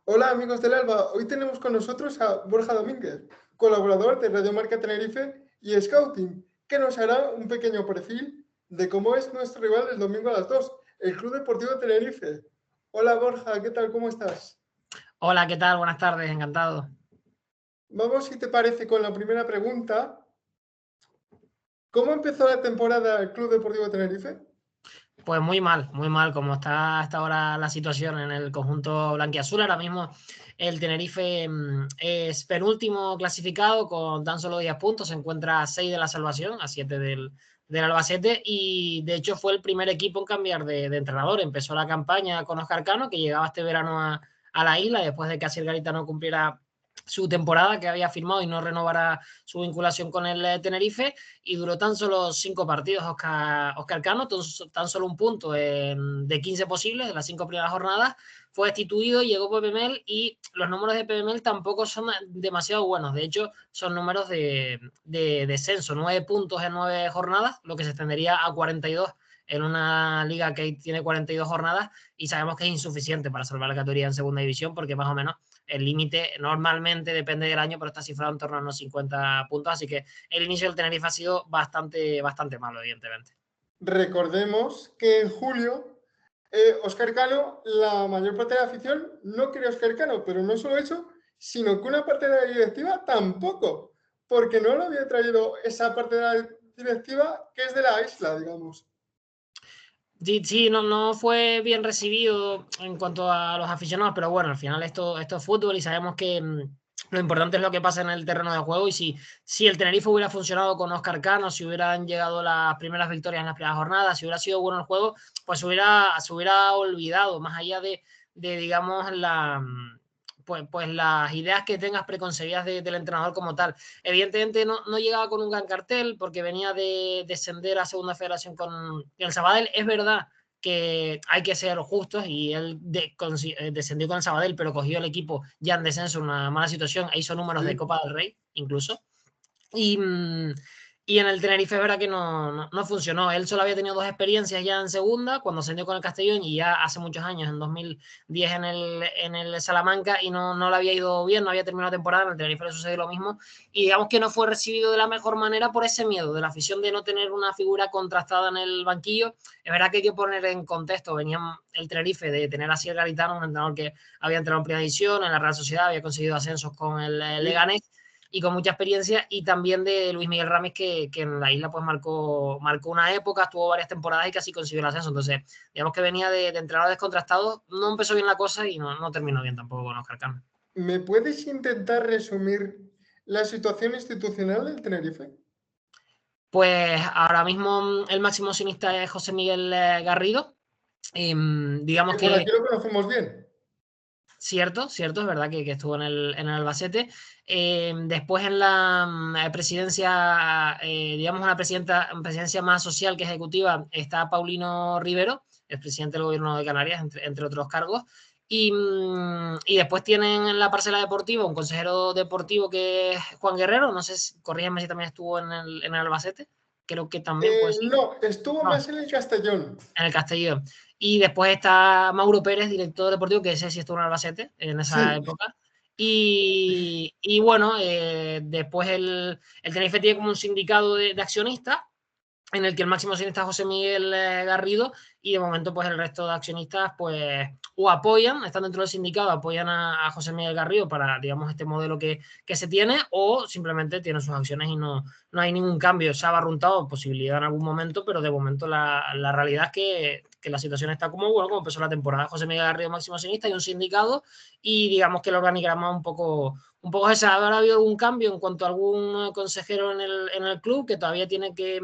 Hola amigos del Alba, hoy tenemos con nosotros a Borja Domínguez, colaborador de Radio Marca Tenerife y Scouting, que nos hará un pequeño perfil de cómo es nuestro rival el domingo a las 2, el Club Deportivo Tenerife. Hola Borja, ¿qué tal? ¿Cómo estás? Hola, ¿qué tal? Buenas tardes, encantado. Vamos, si te parece, con la primera pregunta. ¿Cómo empezó la temporada el Club Deportivo Tenerife? Pues muy mal, como está hasta ahora la situación en el conjunto blanquiazul. Ahora mismo el Tenerife es penúltimo clasificado con tan solo 10 puntos, se encuentra a 6 de la salvación, a 7 del Albacete, y de hecho fue el primer equipo en cambiar de entrenador. Empezó la campaña con Óscar Cano, que llegaba este verano a la isla después de que Asier Garitano cumpliera su temporada que había firmado y no renovara su vinculación con el Tenerife, y duró tan solo 5 partidos Óscar Cano, tan solo un punto de 15 posibles de las 5 primeras jornadas. Fue destituido, llegó Pepe Mel y los números de Pepe Mel tampoco son demasiado buenos. De hecho, son números de descenso, 9 puntos en 9 jornadas, lo que se extendería a 42 en una liga que tiene 42 jornadas, y sabemos que es insuficiente para salvar la categoría en segunda división, porque más o menos el límite normalmente depende del año, pero está cifrado en torno a unos 50 puntos, así que el inicio del Tenerife ha sido bastante malo, evidentemente. Recordemos que en julio Óscar Cano, la mayor parte de la afición no quería a Óscar Cano, pero no solo eso, sino que una parte de la directiva tampoco, porque no lo había traído esa parte de la directiva que es de la isla, digamos. Sí, sí, no fue bien recibido en cuanto a los aficionados, pero bueno, al final esto es fútbol y sabemos que lo importante es lo que pasa en el terreno de juego. Y si el Tenerife hubiera funcionado con Óscar Cano, si hubieran llegado las primeras victorias en las primeras jornadas, si hubiera sido bueno el juego, pues se hubiera olvidado, más allá de digamos, pues las ideas que tengas preconcebidas del entrenador como tal. Evidentemente no llegaba con un gran cartel porque venía de descender a Segunda Federación con el Sabadell. Es verdad que hay que ser justos y él descendió con el Sabadell, pero cogió el equipo ya en descenso, en una mala situación, e hizo números de Sí. Copa del Rey incluso. Y, y en el Tenerife es verdad que no funcionó. Él solo había tenido 2 experiencias ya en segunda, cuando ascendió con el Castellón, y ya hace muchos años, en 2010 en el Salamanca, y no le había ido bien, no había terminado la temporada. En el Tenerife le sucedió lo mismo, y digamos que no fue recibido de la mejor manera por ese miedo de la afición de no tener una figura contrastada en el banquillo. Es verdad que hay que poner en contexto, venía el Tenerife de tener a Asier Garitano, un entrenador que había entrado en primera división, en la Real Sociedad, había conseguido ascensos con el Sí. Leganés, y con mucha experiencia, y también de Luis Miguel Ramis, que en la isla pues marcó una época, estuvo varias temporadas y casi consiguió el ascenso. Entonces, digamos que venía de entrenadores descontrastados, no empezó bien la cosa y no terminó bien tampoco con Oscar Cano. ¿Me puedes intentar resumir la situación institucional del Tenerife? Pues ahora mismo el máximo accionista es José Miguel Garrido. Digamos Que por que aquí lo conocemos bien. cierto, es verdad que estuvo en el Albacete. Después en la presidencia, digamos una presidencia más social que ejecutiva, está Paulino Rivero, el presidente del gobierno de Canarias, entre otros cargos. Y después tienen en la parcela deportiva un consejero deportivo que es Juan Guerrero, no sé, corrígeme si también estuvo en el Albacete, creo que también, pues sí. No, estuvo No, más en el Castellón. en el Castellón. Y después está Mauro Pérez, director deportivo, que ese sí estuvo en Albacete en esa Sí. época. Y bueno, después el Tenerife tiene como un sindicato de accionistas, en el que el máximo accionista es José Miguel Garrido, y de momento pues el resto de accionistas pues o apoyan, están dentro del sindicato, apoyan a José Miguel Garrido para, digamos, este modelo que se tiene, o simplemente tienen sus acciones y no hay ningún cambio. Se ha barruntado posibilidad en algún momento, pero de momento la realidad es que la situación está como empezó la temporada. José Miguel Garrido máximo accionista y un sindicato, y digamos que el organigrama un poco esa. Ahora ha habido algún cambio en cuanto a algún consejero en el club que todavía tiene que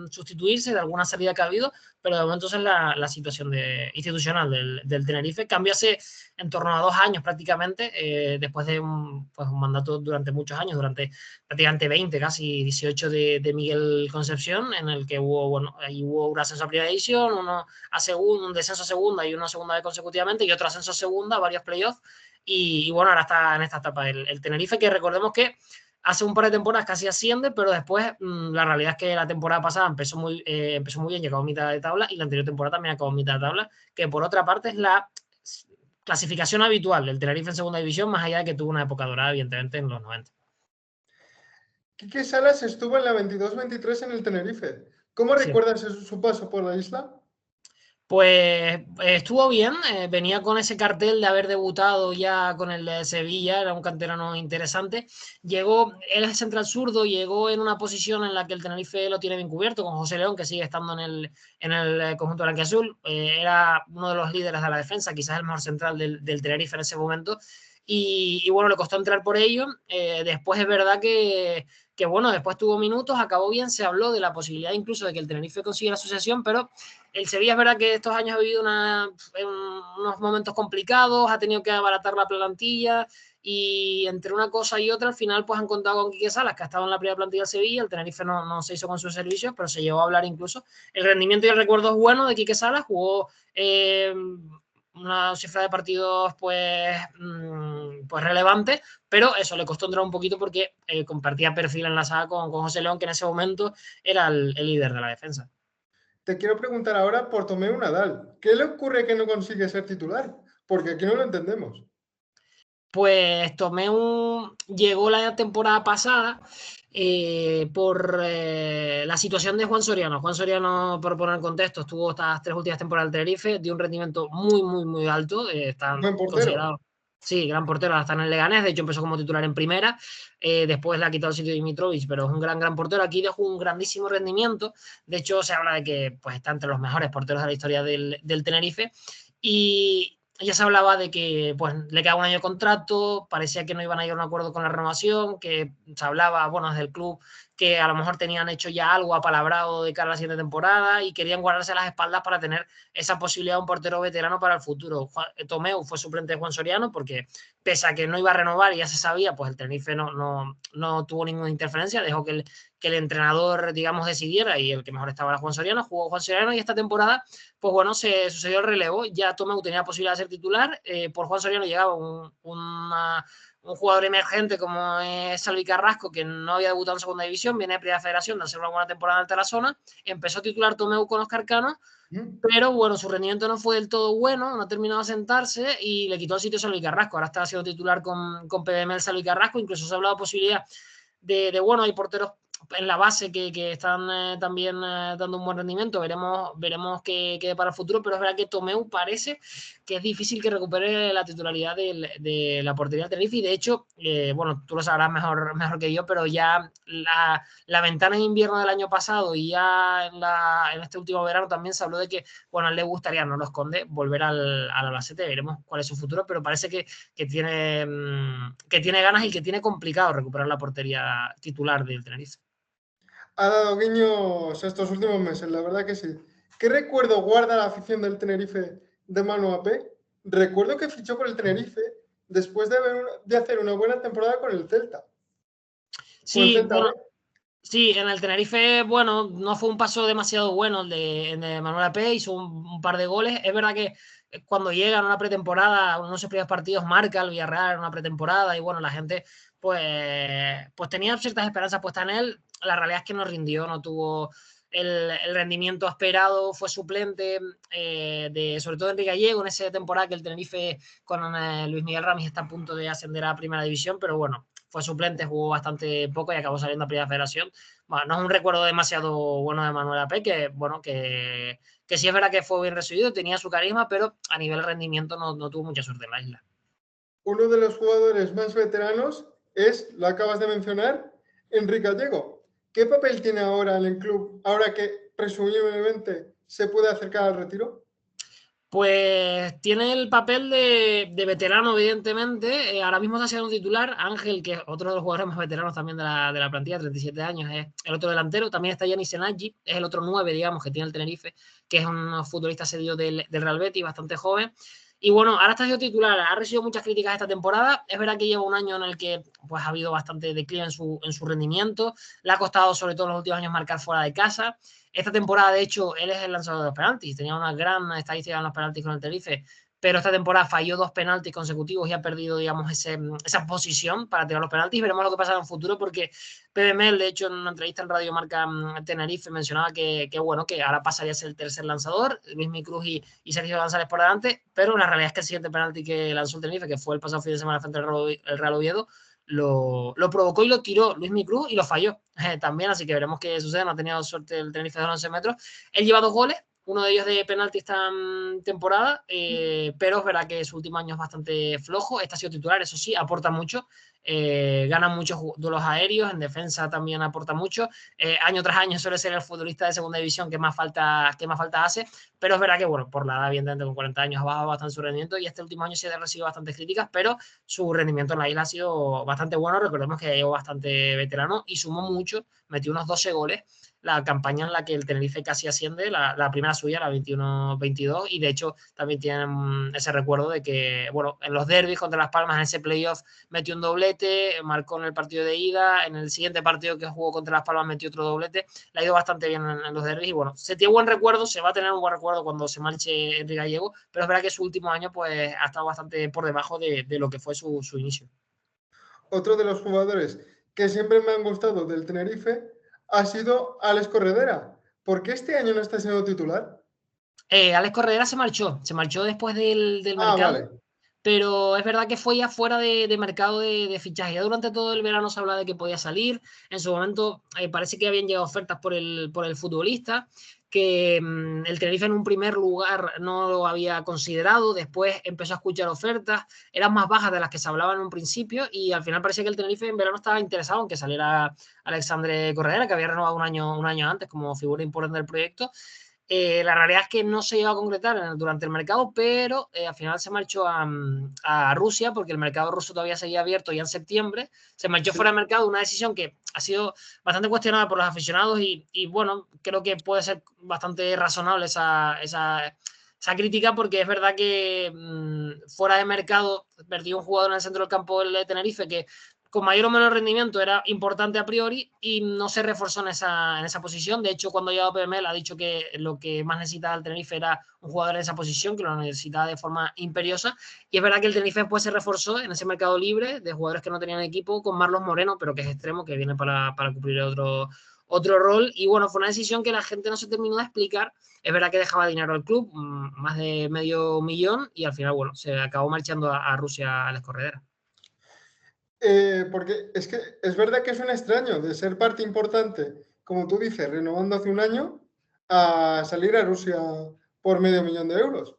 sustituirse de alguna salida que ha habido, pero de momento esa es la situación institucional del Tenerife. Cambió hace en torno a 2 años prácticamente, después de un mandato durante muchos años, durante prácticamente 20, casi 18 de Miguel Concepción, en el que ahí hubo un ascenso a primera división, uno a segundo, un descenso a segunda y una segunda vez consecutivamente, y otro ascenso a segunda, varios playoffs. Y bueno, ahora está en esta etapa el Tenerife, que recordemos que hace un par de temporadas casi asciende, pero después la realidad es que la temporada pasada empezó muy bien, llegó a mitad de tabla, y la anterior temporada también acabó a mitad de tabla, que por otra parte es clasificación habitual del Tenerife en segunda división, más allá de que tuvo una época dorada, evidentemente, en los 90. Quique Salas estuvo en la 22-23 en el Tenerife. ¿Cómo Sí. recuerdas su paso por la isla? Pues estuvo bien, venía con ese cartel de haber debutado ya con el de Sevilla, era un canterano interesante. Llegó, él es central zurdo, llegó en una posición en la que el Tenerife lo tiene bien cubierto, con José León, que sigue estando en el conjunto blanquiazul. Era uno de los líderes de la defensa, quizás el mejor central del Tenerife en ese momento. Y bueno, le costó entrar por ello. Después es verdad que bueno, después tuvo minutos, acabó bien, se habló de la posibilidad incluso de que el Tenerife consiga la asociación, pero el Sevilla es verdad que estos años ha vivido unos momentos complicados, ha tenido que abaratar la plantilla y entre una cosa y otra al final pues han contado con Quique Salas, que ha estado en la primera plantilla del Sevilla. El Tenerife no se hizo con sus servicios, pero se llevó a hablar incluso. El rendimiento y el recuerdo es bueno de Quique Salas, jugó una cifra de partidos pues relevante, pero eso le costó entrar un poquito porque compartía perfil en la saga con José León, que en ese momento era el líder de la defensa. Te quiero preguntar ahora por Tomeu Nadal. ¿Qué le ocurre que no consigue ser titular? Porque aquí no lo entendemos. Pues llegó la temporada pasada por la situación de Juan Soriano. Juan Soriano, por poner en contexto, estuvo estas 3 últimas temporadas del Tenerife, dio un rendimiento muy alto. Están Buen portero. considerados, sí, gran portero, hasta en el Leganés. De hecho, empezó como titular en primera. Después le ha quitado el sitio de Dimitrovic, pero es un gran portero. Aquí dejó un grandísimo rendimiento. De hecho, se habla de que pues, está entre los mejores porteros de la historia del Tenerife. Y ya se hablaba de que pues, le quedaba un año de contrato, parecía que no iban a ir a un acuerdo con la renovación, que se hablaba, bueno, desde el club, que a lo mejor tenían hecho ya algo apalabrado de cara a la siguiente temporada y querían guardarse las espaldas para tener esa posibilidad de un portero veterano para el futuro. Tomeu fue suplente de Juan Soriano porque pese a que no iba a renovar y ya se sabía, pues el Tenerife no tuvo ninguna interferencia, dejó que el entrenador, digamos, decidiera y el que mejor estaba era Juan Soriano, jugó Juan Soriano y esta temporada pues bueno, se sucedió el relevo. Ya Tomeu tenía la posibilidad de ser titular. Por Juan Soriano llegaba un jugador emergente como es Salvi Carrasco, que no había debutado en segunda división, viene de primera federación de hacer una buena temporada en la zona. Empezó a titular Tomeu con Oscar Cano, pero bueno, su rendimiento no fue del todo bueno, no terminó de sentarse y le quitó el sitio a Salvi Carrasco. Ahora está siendo titular con PDM Salvi Carrasco. Incluso se ha hablado de posibilidad bueno, hay porteros en la base que están también dando un buen rendimiento. Veremos qué para el futuro, pero es verdad que Tomeu parece que es difícil que recupere la titularidad de la portería del Tenerife. Y de hecho, bueno, tú lo sabrás mejor que yo, pero ya la ventana de invierno del año pasado y ya en este último verano también se habló de que, bueno, a él le gustaría, no lo esconde, volver al Albacete. Veremos cuál es su futuro, pero parece que tiene ganas y que tiene complicado recuperar la portería titular del Tenerife. Ha dado guiños estos últimos meses, la verdad que sí. ¿Qué recuerdo guarda la afición del Tenerife de Manu Apé? Recuerdo que fichó por el Tenerife después de hacer una buena temporada con el Celta. Sí, bueno, sí, en el Tenerife, bueno, no fue un paso demasiado bueno el de Manuel Apé, hizo un par de goles. Es verdad que cuando llega en una pretemporada, uno de sus primeros partidos marca el Villarreal en una pretemporada y bueno, la gente pues tenía ciertas esperanzas puestas en él. La realidad es que no rindió, no tuvo el rendimiento esperado, fue suplente sobre todo de Enrique Gallego en esa temporada que el Tenerife con Luis Miguel Ramis está a punto de ascender a Primera División, pero bueno, fue suplente, jugó bastante poco y acabó saliendo a Primera Federación. Bueno, no es un recuerdo demasiado bueno de Manuel Apé, que bueno, que sí es verdad que fue bien recibido, tenía su carisma, pero a nivel de rendimiento no tuvo mucha suerte en la isla. Uno de los jugadores más veteranos es, lo acabas de mencionar, Enrique Gallego. ¿Qué papel tiene ahora en el club, ahora que presumiblemente se puede acercar al retiro? Pues tiene el papel de veterano, evidentemente. Ahora mismo está siendo titular. Ángel, que es otro de los jugadores más veteranos también de la plantilla, 37 años, es el otro delantero. También está Yanis Senadji, es el otro 9, digamos, que tiene el Tenerife, que es un futbolista cedido del Real Betis, bastante joven. Y bueno, ahora está siendo titular, ha recibido muchas críticas esta temporada. Es verdad que lleva un año en el que pues, ha habido bastante declive en su rendimiento. Le ha costado, sobre todo en los últimos años, marcar fuera de casa. Esta temporada, de hecho, él es el lanzador de los penaltis. Tenía una gran estadística en los penaltis con el Tenerife, pero esta temporada falló 2 penaltis consecutivos y ha perdido, digamos, esa posición para tirar los penaltis. Veremos lo que pasa en el futuro, porque PBML, de hecho, en una entrevista en Radio Marca Tenerife, mencionaba que bueno, que ahora pasaría a ser el tercer lanzador, Luismi Cruz y Sergio González por delante, pero la realidad es que el siguiente penalti que lanzó el Tenerife, que fue el pasado fin de semana frente al Real Oviedo, lo provocó y lo tiró Luismi Cruz y lo falló también, así que veremos qué sucede. No ha tenido suerte el Tenerife de 11 metros. Él lleva 2 goles, uno de ellos de penalti esta temporada, pero es verdad que su último año es bastante flojo. Este ha sido titular, eso sí, aporta mucho, gana muchos duelos aéreos, en defensa también aporta mucho. Año tras año suele ser el futbolista de segunda división que más falta hace, pero es verdad que, bueno, por la edad, evidentemente, con 40 años ha bajado bastante su rendimiento, y este último año sí ha recibido bastantes críticas, pero su rendimiento en la isla ha sido bastante bueno. Recordemos que llegó bastante veterano y sumó mucho, metió unos 12 goles la campaña en la que el Tenerife casi asciende, la primera suya, la 21-22, y de hecho también tienen ese recuerdo de que, bueno, en los derbis contra Las Palmas, en ese playoff metió un doblete, marcó en el partido de ida, en el siguiente partido que jugó contra Las Palmas metió otro doblete, le ha ido bastante bien en los derbis, y bueno, se tiene buen recuerdo, se va a tener un buen recuerdo cuando se marche Enrique Gallego, pero es verdad que su último año pues ha estado bastante por debajo de lo que fue su inicio. Otro de los jugadores que siempre me han gustado del Tenerife ha sido Alex Corredera. ¿Por qué este año no está siendo titular? Alex Corredera se marchó después del Ah, mercado, vale. pero es verdad que fue ya fuera de mercado de fichaje. Ya durante todo el verano se hablaba de que podía salir. En su momento parece que habían llegado ofertas por el futbolista, que el Tenerife en un primer lugar no lo había considerado, después empezó a escuchar ofertas, eran más bajas de las que se hablaban en un principio, y al final parecía que el Tenerife en verano estaba interesado en que saliera Alexandre Corredera, que había renovado un año antes como figura importante del proyecto. La realidad es que no se iba a concretar durante el mercado, pero al final se marchó a Rusia, porque el mercado ruso todavía seguía abierto ya en septiembre. Se marchó Sí. fuera del mercado, una decisión que ha sido bastante cuestionada por los aficionados, y bueno, creo que puede ser bastante razonable esa crítica, porque es verdad que fuera de mercado perdió un jugador en el centro del campo del Tenerife que con mayor o menor rendimiento era importante a priori, y no se reforzó en esa posición. De hecho, cuando llegó PML ha dicho que lo que más necesitaba el Tenerife era un jugador en esa posición, que lo necesitaba de forma imperiosa, y es verdad que el Tenerife después se reforzó en ese mercado libre de jugadores que no tenían equipo con Marlos Moreno, pero que es extremo, que viene para cumplir otro rol, y bueno, fue una decisión que la gente no se terminó de explicar. Es verdad que dejaba dinero al club, más de medio millón, y al final, bueno, se acabó marchando a Rusia a la escorredera. Porque es que es verdad que es un extraño de ser parte importante, como tú dices, renovando hace un año, a salir a Rusia por €500.000.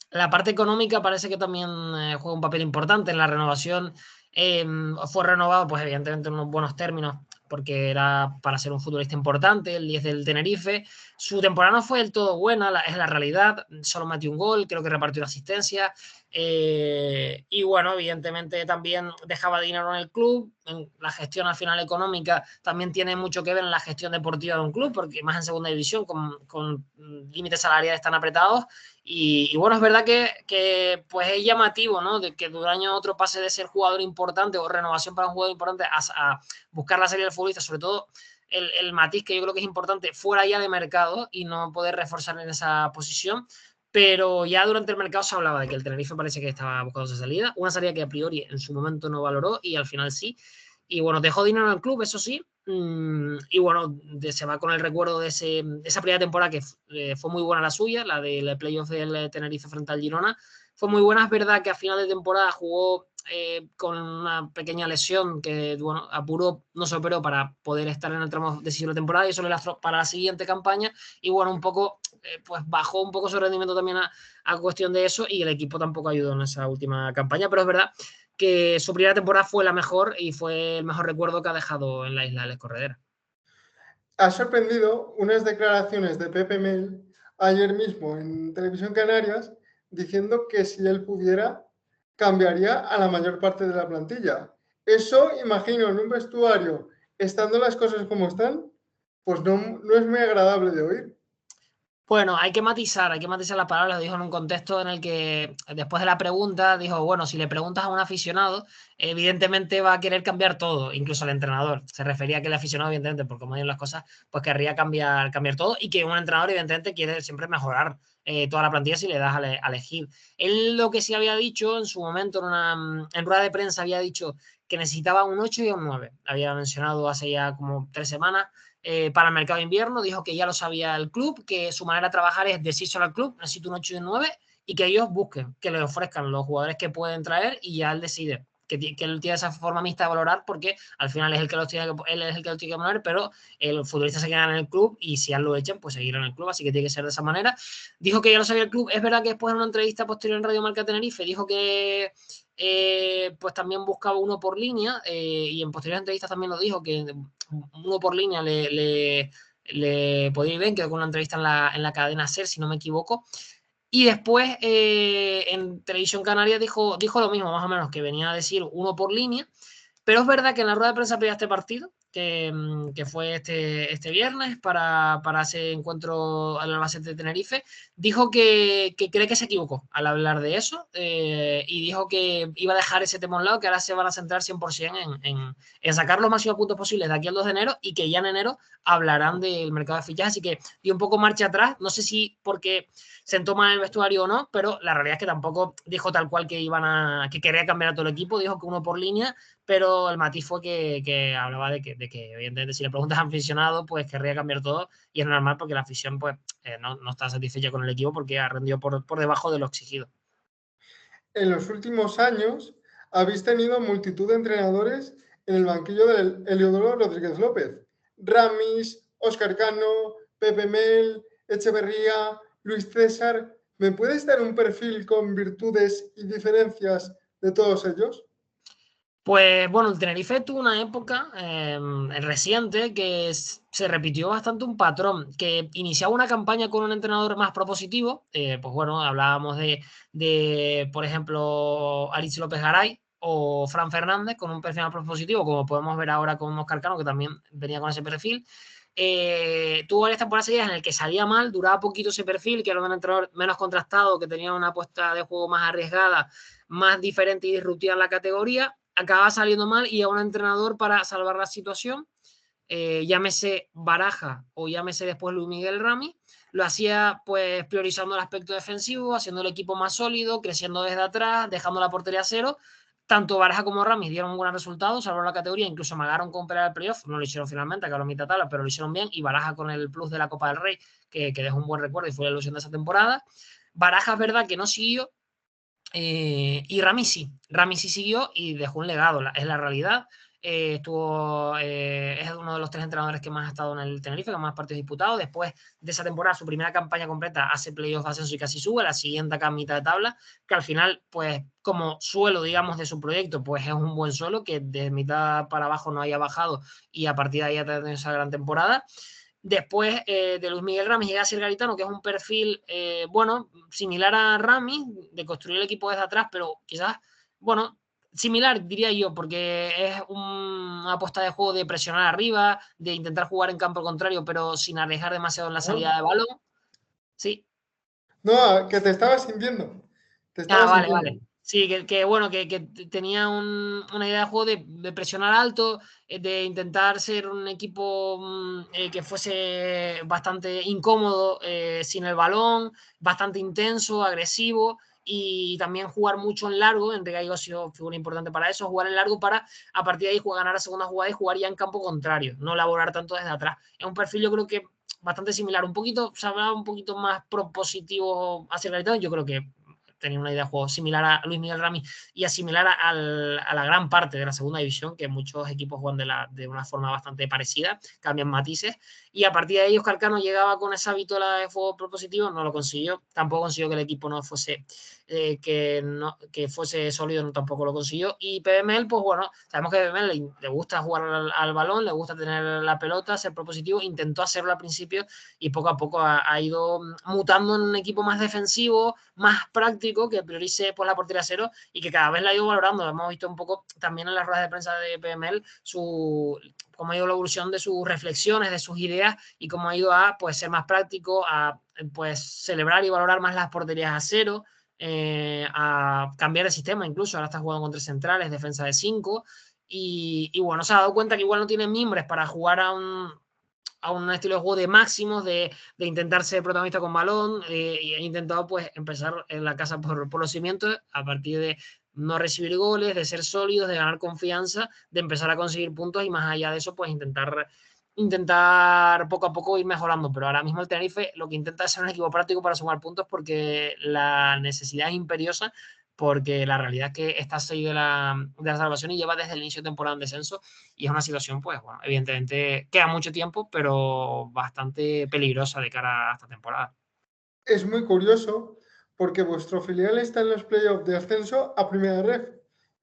La parte económica parece que también juega un papel importante en la renovación. Fue renovado, pues evidentemente en unos buenos términos, porque era para ser un futbolista importante, el 10 del Tenerife. Su temporada no fue del todo buena, es la realidad. Solo metió un gol, creo que repartió una asistencia. Y bueno, evidentemente también dejaba dinero en el club. La gestión al final económica también tiene mucho que ver en la gestión deportiva de un club, porque más en segunda división, con límites salariales tan apretados. Y bueno, es verdad que pues es llamativo, ¿no? De que de un año a otro pase de ser jugador importante o renovación para un jugador importante a buscar la salida del futbolista, sobre todo el matiz que yo creo que es importante fuera ya de mercado y no poder reforzar en esa posición. Pero ya durante el mercado se hablaba de que el Tenerife parece que estaba buscando esa salida, una salida que a priori en su momento no valoró y al final sí. Y bueno, dejó dinero en el club, eso sí. Y bueno, se va con el recuerdo de esa primera temporada que fue muy buena la suya, la del playoff del Tenerife frente al Girona. Fue muy buena. Es verdad que a final de temporada jugó con una pequeña lesión que, bueno, apuró, no se operó para poder estar en el tramo decisivo de la temporada, y eso le lastró para la siguiente campaña. Y bueno, un poco, pues bajó un poco su rendimiento también a cuestión de eso, y el equipo tampoco ayudó en esa última campaña. Pero es verdad que su primera temporada fue la mejor y fue el mejor recuerdo que ha dejado en la isla de Corredera. Ha sorprendido unas declaraciones de Pepe Mel ayer mismo en Televisión Canarias diciendo que si él pudiera cambiaría a la mayor parte de la plantilla. Eso, imagino, en un vestuario, estando las cosas como están, pues no es muy agradable de oír. Bueno, hay que matizar las palabras. Lo dijo en un contexto en el que, después de la pregunta, dijo, bueno, si le preguntas a un aficionado, evidentemente va a querer cambiar todo, incluso al entrenador. Se refería a que el aficionado, evidentemente, por cómo digan las cosas, pues querría cambiar todo y que un entrenador, evidentemente, quiere siempre mejorar toda la plantilla si le das a elegir. Él lo que sí había dicho en su momento, en rueda de prensa, había dicho que necesitaba un 8 y un 9. Había mencionado hace ya como 3 semanas. Para el mercado de invierno, dijo que ya lo sabía el club, que su manera de trabajar es decírselo al club, necesito un 8 y un 9, y que ellos busquen, que le ofrezcan los jugadores que pueden traer y ya él decide. Que él tiene esa forma mixta de valorar porque al final es el que los tiene él es el que los tiene que poner, pero el futbolista se queda en el club y si él lo echan, pues seguir en el club, así que tiene que ser de esa manera. Dijo que ya lo sabía el club. Es verdad que después en una entrevista posterior en Radio Marca Tenerife dijo que pues también buscaba uno por línea y en posteriores entrevistas también lo dijo, que uno por línea le podía ir bien, quedó con una entrevista en la cadena SER, si no me equivoco. Y después en Televisión Canaria dijo lo mismo, más o menos, que venía a decir uno por línea. Pero es verdad que en la rueda de prensa previa a este partido, que fue este viernes para ese encuentro al Albacete de Tenerife, dijo que cree que se equivocó al hablar de eso y dijo que iba a dejar ese tema a un lado, que ahora se van a centrar 100% en sacar los máximos puntos posibles de aquí al 2 de enero y que ya en enero hablarán del mercado de fichajes. Así que dio un poco marcha atrás, no sé si porque sentó mal el vestuario o no, pero la realidad es que tampoco dijo tal cual que quería cambiar a todo el equipo, dijo que uno por línea, pero el matiz fue que hablaba de que evidentemente si le preguntas a aficionado pues querría cambiar todo y es normal porque la afición pues no está satisfecha con el equipo porque ha rendido por debajo de lo exigido. En los últimos años habéis tenido multitud de entrenadores en el banquillo del Heliodoro Rodríguez López. Ramis, Óscar Cano, Pepe Mel, Echeverría, Luis César. ¿Me puedes dar un perfil con virtudes y diferencias de todos ellos? Pues bueno, el Tenerife tuvo una época reciente que se repitió bastante un patrón, que iniciaba una campaña con un entrenador más propositivo, pues bueno, hablábamos por ejemplo, Aritz López Garay o Fran Fernández con un perfil más propositivo, como podemos ver ahora con Óscar Cano, que también venía con ese perfil. Tuvo varias temporadas seguidas en el que salía mal, duraba poquito ese perfil, que era un entrenador menos contrastado, que tenía una apuesta de juego más arriesgada, más diferente y disruptiva en la categoría, acaba saliendo mal y a un entrenador para salvar la situación, llámese Baraja o llámese después Luis Miguel Rami, lo hacía pues priorizando el aspecto defensivo, haciendo el equipo más sólido, creciendo desde atrás, dejando la portería a cero. Tanto Baraja como Rami dieron buenos resultados, salvaron la categoría, incluso amagaron con pelear el playoff, no lo hicieron finalmente, acabaron mitad tabla, pero lo hicieron bien, y Baraja con el plus de la Copa del Rey, que dejó un buen recuerdo y fue la ilusión de esa temporada. Baraja es verdad que no siguió, y Rami sí siguió y dejó un legado, es la realidad. Es uno de los 3 entrenadores que más ha estado en el Tenerife, que más partidos disputados. Después de esa temporada, su primera campaña completa, hace playoff, ascenso y casi sube. La siguiente acá a mitad de tabla, que al final, pues como suelo, digamos, de su proyecto, pues es un buen suelo, que de mitad para abajo no haya bajado y a partir de ahí ha tenido esa gran temporada. Después de Luis Miguel Ramis llega Asier Garitano, que es un perfil, bueno, similar a Ramis, de construir el equipo desde atrás, pero quizás, bueno, similar diría yo, porque es una apuesta de juego de presionar arriba, de intentar jugar en campo contrario, pero sin arriesgar demasiado en la salida de balón. Sí. No, que te estaba sintiendo. Te estaba Vale, sintiendo. vale. Sí, bueno, que tenía una idea de juego de presionar alto, de intentar ser un equipo que fuese bastante incómodo sin el balón, bastante intenso, agresivo, y también jugar mucho en largo. Enrique Gallego ha sido figura importante para eso, jugar en largo para a partir de ahí ganar la segunda jugada y jugar ya en campo contrario, no elaborar tanto desde atrás. Es un perfil, yo creo que bastante similar, un poquito, se hablaba un poquito más propositivo hacia el Garitano. Yo creo que tenía una idea de juego similar a Luis Miguel Rami y similar a la gran parte de la segunda división, que muchos equipos juegan de una forma bastante parecida, cambian matices, y a partir de ahí Óscar Cano llegaba con esa vitola de juego propositivo, no lo consiguió, tampoco consiguió que el equipo no fuese que fuese sólido, no, tampoco lo consiguió. Y PBML, pues bueno, sabemos que a PBML le gusta jugar al balón, le gusta tener la pelota, ser propositivo, intentó hacerlo al principio y poco a poco ha ido mutando en un equipo más defensivo, más práctico, práctico, que priorice pues, la portería cero y que cada vez la ha ido valorando. Hemos visto un poco también en las ruedas de prensa de PML cómo ha ido la evolución de sus reflexiones, de sus ideas y cómo ha ido a pues, ser más práctico, a pues, celebrar y valorar más las porterías a cero, a cambiar el sistema incluso. Ahora está jugando con 3 centrales, defensa de 5 y bueno, se ha dado cuenta que igual no tiene mimbres para jugar a un estilo de juego de máximos, de intentar ser protagonista con balón, y he intentado pues empezar en la casa por los cimientos a partir de no recibir goles, de ser sólidos, de ganar confianza, de empezar a conseguir puntos y más allá de eso pues intentar poco a poco ir mejorando, pero ahora mismo el Tenerife lo que intenta es ser un equipo práctico para sumar puntos porque la necesidad es imperiosa, porque la realidad es que está 6 de la salvación y lleva desde el inicio de temporada en descenso y es una situación, pues, bueno, evidentemente queda mucho tiempo, pero bastante peligrosa de cara a esta temporada. Es muy curioso porque vuestro filial está en los playoffs de ascenso a Primera Ref,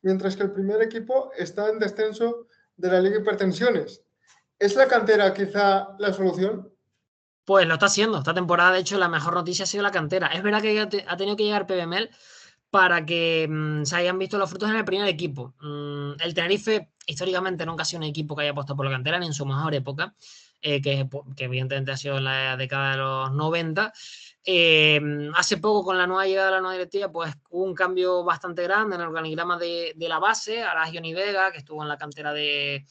mientras que el primer equipo está en descenso de la Liga Hipertensiones. ¿Es la cantera quizá la solución? Pues lo está haciendo. Esta temporada, de hecho, la mejor noticia ha sido la cantera. Es verdad que ha tenido que llegar PBML para que se hayan visto los frutos en el primer equipo. El Tenerife, históricamente, nunca ha sido un equipo que haya apostado por la cantera, ni en su mejor época, que evidentemente ha sido en la década de los 90. Hace poco, con la nueva llegada de la nueva directiva, pues hubo un cambio bastante grande en el organigrama de la base. Ahora es Johnny Vega, que estuvo en la cantera de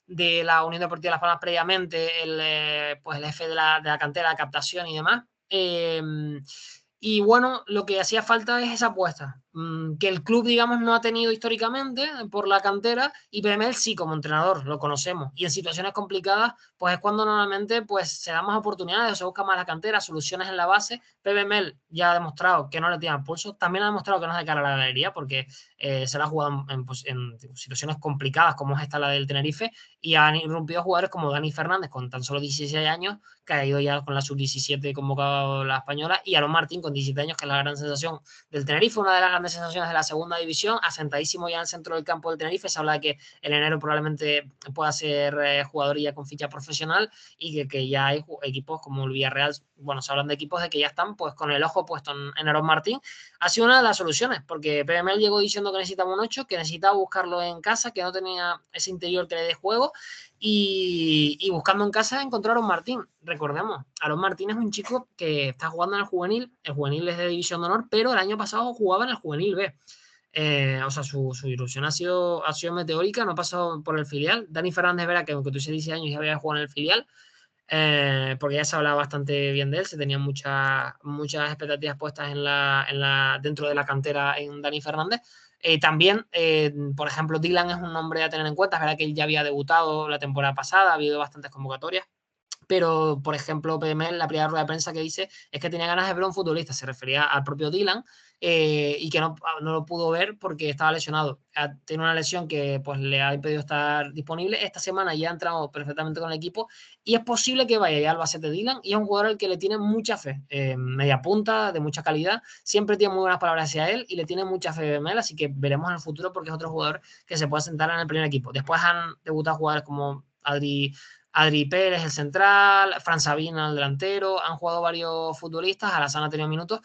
la Unión Deportiva Las Palmas previamente, pues el jefe de la cantera, de captación y demás. Y bueno, lo que hacía falta es esa apuesta, que el club, digamos, no ha tenido históricamente por la cantera y PML sí, como entrenador, lo conocemos. Y en situaciones complicadas, pues es cuando normalmente pues, se dan más oportunidades, o se busca más la cantera, soluciones en la base. PML ya ha demostrado que no le tiene pulso, también ha demostrado que no es de cara a la galería, porque se la ha jugado en situaciones complicadas como es esta, la del Tenerife, y han irrumpido jugadores como Dani Fernández con tan solo 16 años, que ha ido ya con la sub-17 convocado la española, y Aaron Martín con 17 años, que es la gran sensación del Tenerife, una de las grandes sensaciones de la segunda división, asentadísimo ya en el centro del campo del Tenerife. Se habla de que en enero probablemente pueda ser jugador ya con ficha profesional y que ya hay equipos como el Villarreal, bueno, se hablan de equipos de que ya están pues con el ojo puesto en Aaron Martín. Ha sido una de las soluciones, porque PML llegó diciendo que necesitaba un 8, que necesitaba buscarlo en casa, que no tenía ese interior que le dé juego, y buscando en casa encontraron a Martín. Recordemos, Aaron Martín es un chico que está jugando en el juvenil es de División de Honor, pero el año pasado jugaba en el juvenil B. O sea, su ilusión ha sido meteórica, no ha pasado por el filial. Dani Fernández, verá que aunque tuviese 16 años ya había jugado en el filial, porque ya se hablaba bastante bien de él, se tenían muchas expectativas puestas dentro de la cantera en Dani Fernández. También, por ejemplo, Dylan es un nombre a tener en cuenta. Es verdad que él ya había debutado la temporada pasada, ha habido bastantes convocatorias, pero, por ejemplo, PML, la primera rueda de prensa que dice es que tenía ganas de ver a un futbolista, se refería al propio Dylan, y que no lo pudo ver porque estaba lesionado. Tiene una lesión que pues, le ha impedido estar disponible. Esta semana ya ha entrado perfectamente con el equipo y es posible que vaya ya al Albacete Dylan, y es un jugador al que le tiene mucha fe, media punta, de mucha calidad, siempre tiene muy buenas palabras hacia él y le tiene mucha fe PML, así que veremos en el futuro porque es otro jugador que se puede sentar en el primer equipo. Después han debutado jugadores como Adri Pérez, el central, Fran Sabina, el delantero, han jugado varios futbolistas, Alassane ha tenido minutos,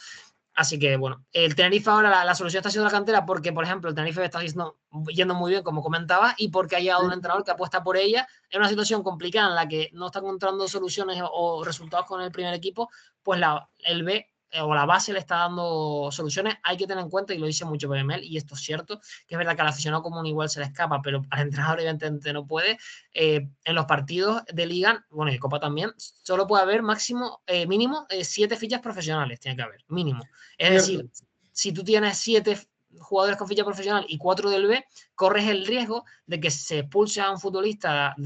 así que bueno, el Tenerife ahora la solución está siendo la cantera porque, por ejemplo, el Tenerife está yendo muy bien, como comentaba, y porque ha llegado un entrenador que apuesta por ella en una situación complicada en la que no está encontrando soluciones o resultados con el primer equipo, pues el B o la base le está dando soluciones. Hay que tener en cuenta, y lo dice mucho PML, y esto es cierto, que es verdad que al aficionado común igual se le escapa, pero al entrenador evidentemente no puede. En los partidos de liga, bueno, y de copa también, solo puede haber mínimo 7 fichas profesionales, tiene que haber, mínimo. Es decir, si tú tienes 7 jugadores con ficha profesional y 4 del B, corres el riesgo de que se expulse a un futbolista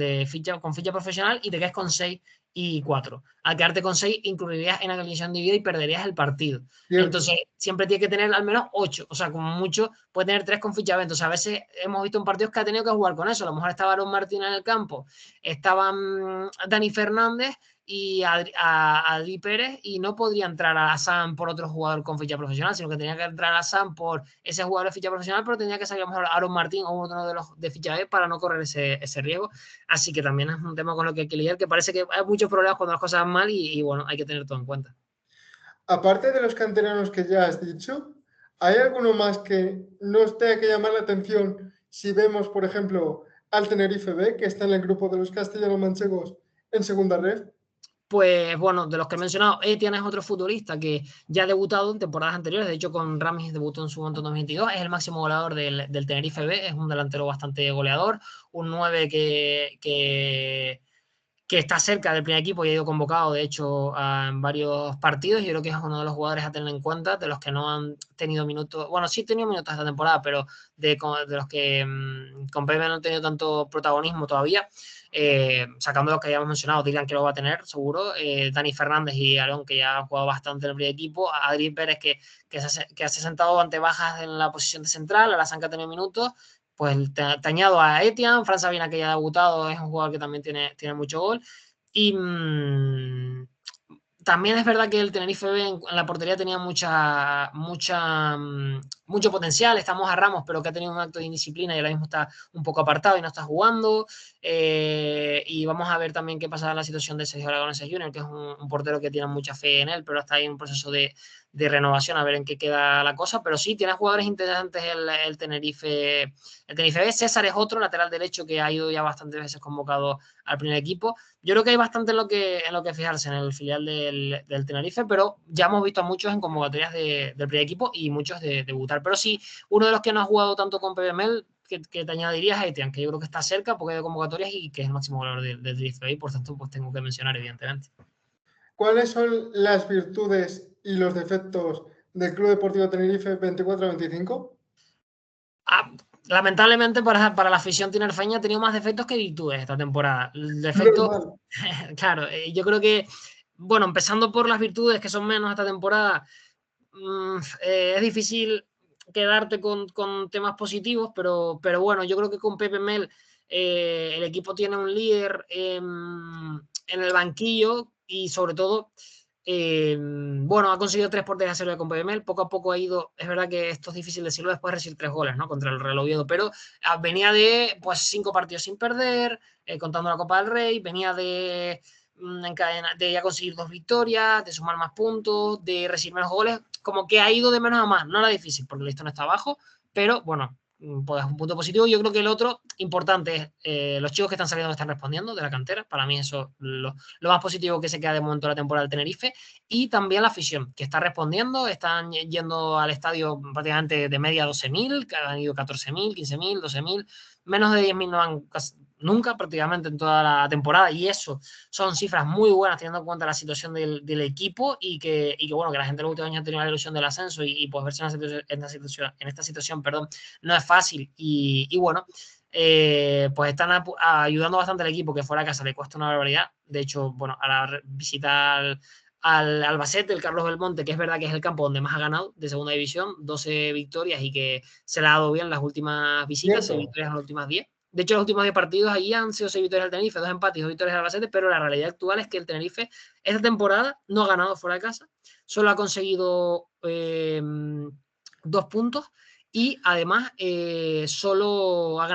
con ficha profesional y te quedes con 6 y 4. Al quedarte con 6, incluirías en alineación dividida y perderías el partido. Cierto. Entonces, siempre tiene que tener al menos 8. O sea, como mucho, puede tener 3 con ficha B. Entonces, a veces hemos visto en partidos que ha tenido que jugar con eso. A lo mejor estaba Aaron Martín en el campo, estaban Dani Fernández y Adri Pérez, y no podría entrar a Sam por otro jugador con ficha profesional, sino que tenía que entrar a Sam por ese jugador de ficha profesional, pero tenía que salir a lo mejor Aaron Martín o uno de los de ficha B para no correr ese riesgo. Así que también es un tema con lo que hay que lidiar, que parece que hay muchos problemas cuando las cosas van mal y bueno, hay que tener todo en cuenta. Aparte de los canteranos que ya has dicho, ¿Hay alguno más que nos tenga que llamar la atención si vemos, por ejemplo, al Tenerife B, que está en el grupo de los castellano-manchegos en segunda red? Pues bueno, de los que he mencionado, Etienne es otro futbolista que ya ha debutado en temporadas anteriores. De hecho, con Ramis debutó en su momento en 2022. Es el máximo goleador del Tenerife B. Es un delantero bastante goleador. Un 9 que está cerca del primer equipo y ha ido convocado, de hecho, en varios partidos. Yo creo que es uno de los jugadores a tener en cuenta, de los que no han tenido minutos. Bueno, sí han tenido minutos esta temporada, pero de los que con Pepe no han tenido tanto protagonismo todavía. Sacando los que ya hemos mencionado, Dylan que lo va a tener, seguro, Dani Fernández y Aaron, que ya han jugado bastante en el primer equipo, Adri Pérez, que se ha sentado ante bajas en la posición de central, Alassane que ha tenido minutos, pues te añado a Etienne, Fran Sabina que ya ha debutado, es un jugador que también tiene mucho gol, y también es verdad que el Tenerife B en la portería tenía mucho potencial. Estamos a Ramos, pero que ha tenido un acto de indisciplina y ahora mismo está un poco apartado y no está jugando. Y vamos a ver también qué pasa en la situación de Sergio Aragonés Jr., que es un portero que tiene mucha fe en él, pero está ahí en un proceso de renovación, a ver en qué queda la cosa. Pero sí, tiene jugadores interesantes el Tenerife B. César es otro lateral derecho que ha ido ya bastantes veces convocado al primer equipo. Yo creo que hay bastante en lo que fijarse en el filial del Tenerife, pero ya hemos visto a muchos en convocatorias del primer equipo y muchos de debutar. Pero sí, uno de los que no ha jugado tanto con PBML, que te añadiría es Etienne, que yo creo que está cerca porque hay convocatorias y que es el máximo goleador del Tenerife, y por tanto pues tengo que mencionar evidentemente. ¿Cuáles son las virtudes y los defectos del Club Deportivo Tenerife 24-25? Ah, lamentablemente para la afición tinerfeña ha tenido más defectos que virtudes esta temporada. El defecto, Normal. claro, yo creo que, bueno, empezando por las virtudes que son menos esta temporada, es difícil quedarte con temas positivos, pero bueno, yo creo que con Pepe Mel el equipo tiene un líder en el banquillo y sobre todo, bueno, ha conseguido 3 porterías a cero con Pepe Mel, poco a poco ha ido, es verdad que esto es difícil decirlo después de recibir 3 goles, ¿no? Contra el Real Oviedo, pero venía de pues 5 partidos sin perder, contando la Copa del Rey, venía de ya conseguir 2 victorias, de sumar más puntos, de recibir menos goles, como que ha ido de menos a más. No era difícil porque el listón está abajo, pero bueno, pues un punto positivo. Yo creo que el otro importante es los chicos que están saliendo están respondiendo de la cantera. Para mí eso es lo más positivo que se queda de momento de la temporada del Tenerife. Y también la afición, que está respondiendo, están yendo al estadio prácticamente de media 12.000, que han ido 14.000, 15.000, 12.000, menos de 10.000 no van nunca prácticamente en toda la temporada, y eso son cifras muy buenas teniendo en cuenta la situación del equipo y que bueno, que la gente en los últimos años ha tenido la ilusión del ascenso y pues verse en esta situación, perdón, no es fácil y bueno, pues están ayudando bastante al equipo, que fuera a casa le cuesta una barbaridad. De hecho, bueno, a la visita al Albacete, el Carlos Belmonte, que es verdad que es el campo donde más ha ganado de segunda división, 12 victorias y que se le ha dado bien las últimas visitas, 6 Cierto. victorias en las últimas 10. De hecho, los últimos 10 partidos ahí han sido 6 victorias del Tenerife, 2 empates y 2 victorias del Albacete, pero la realidad actual es que el Tenerife esta temporada no ha ganado fuera de casa, solo ha conseguido 2 puntos y además solo ha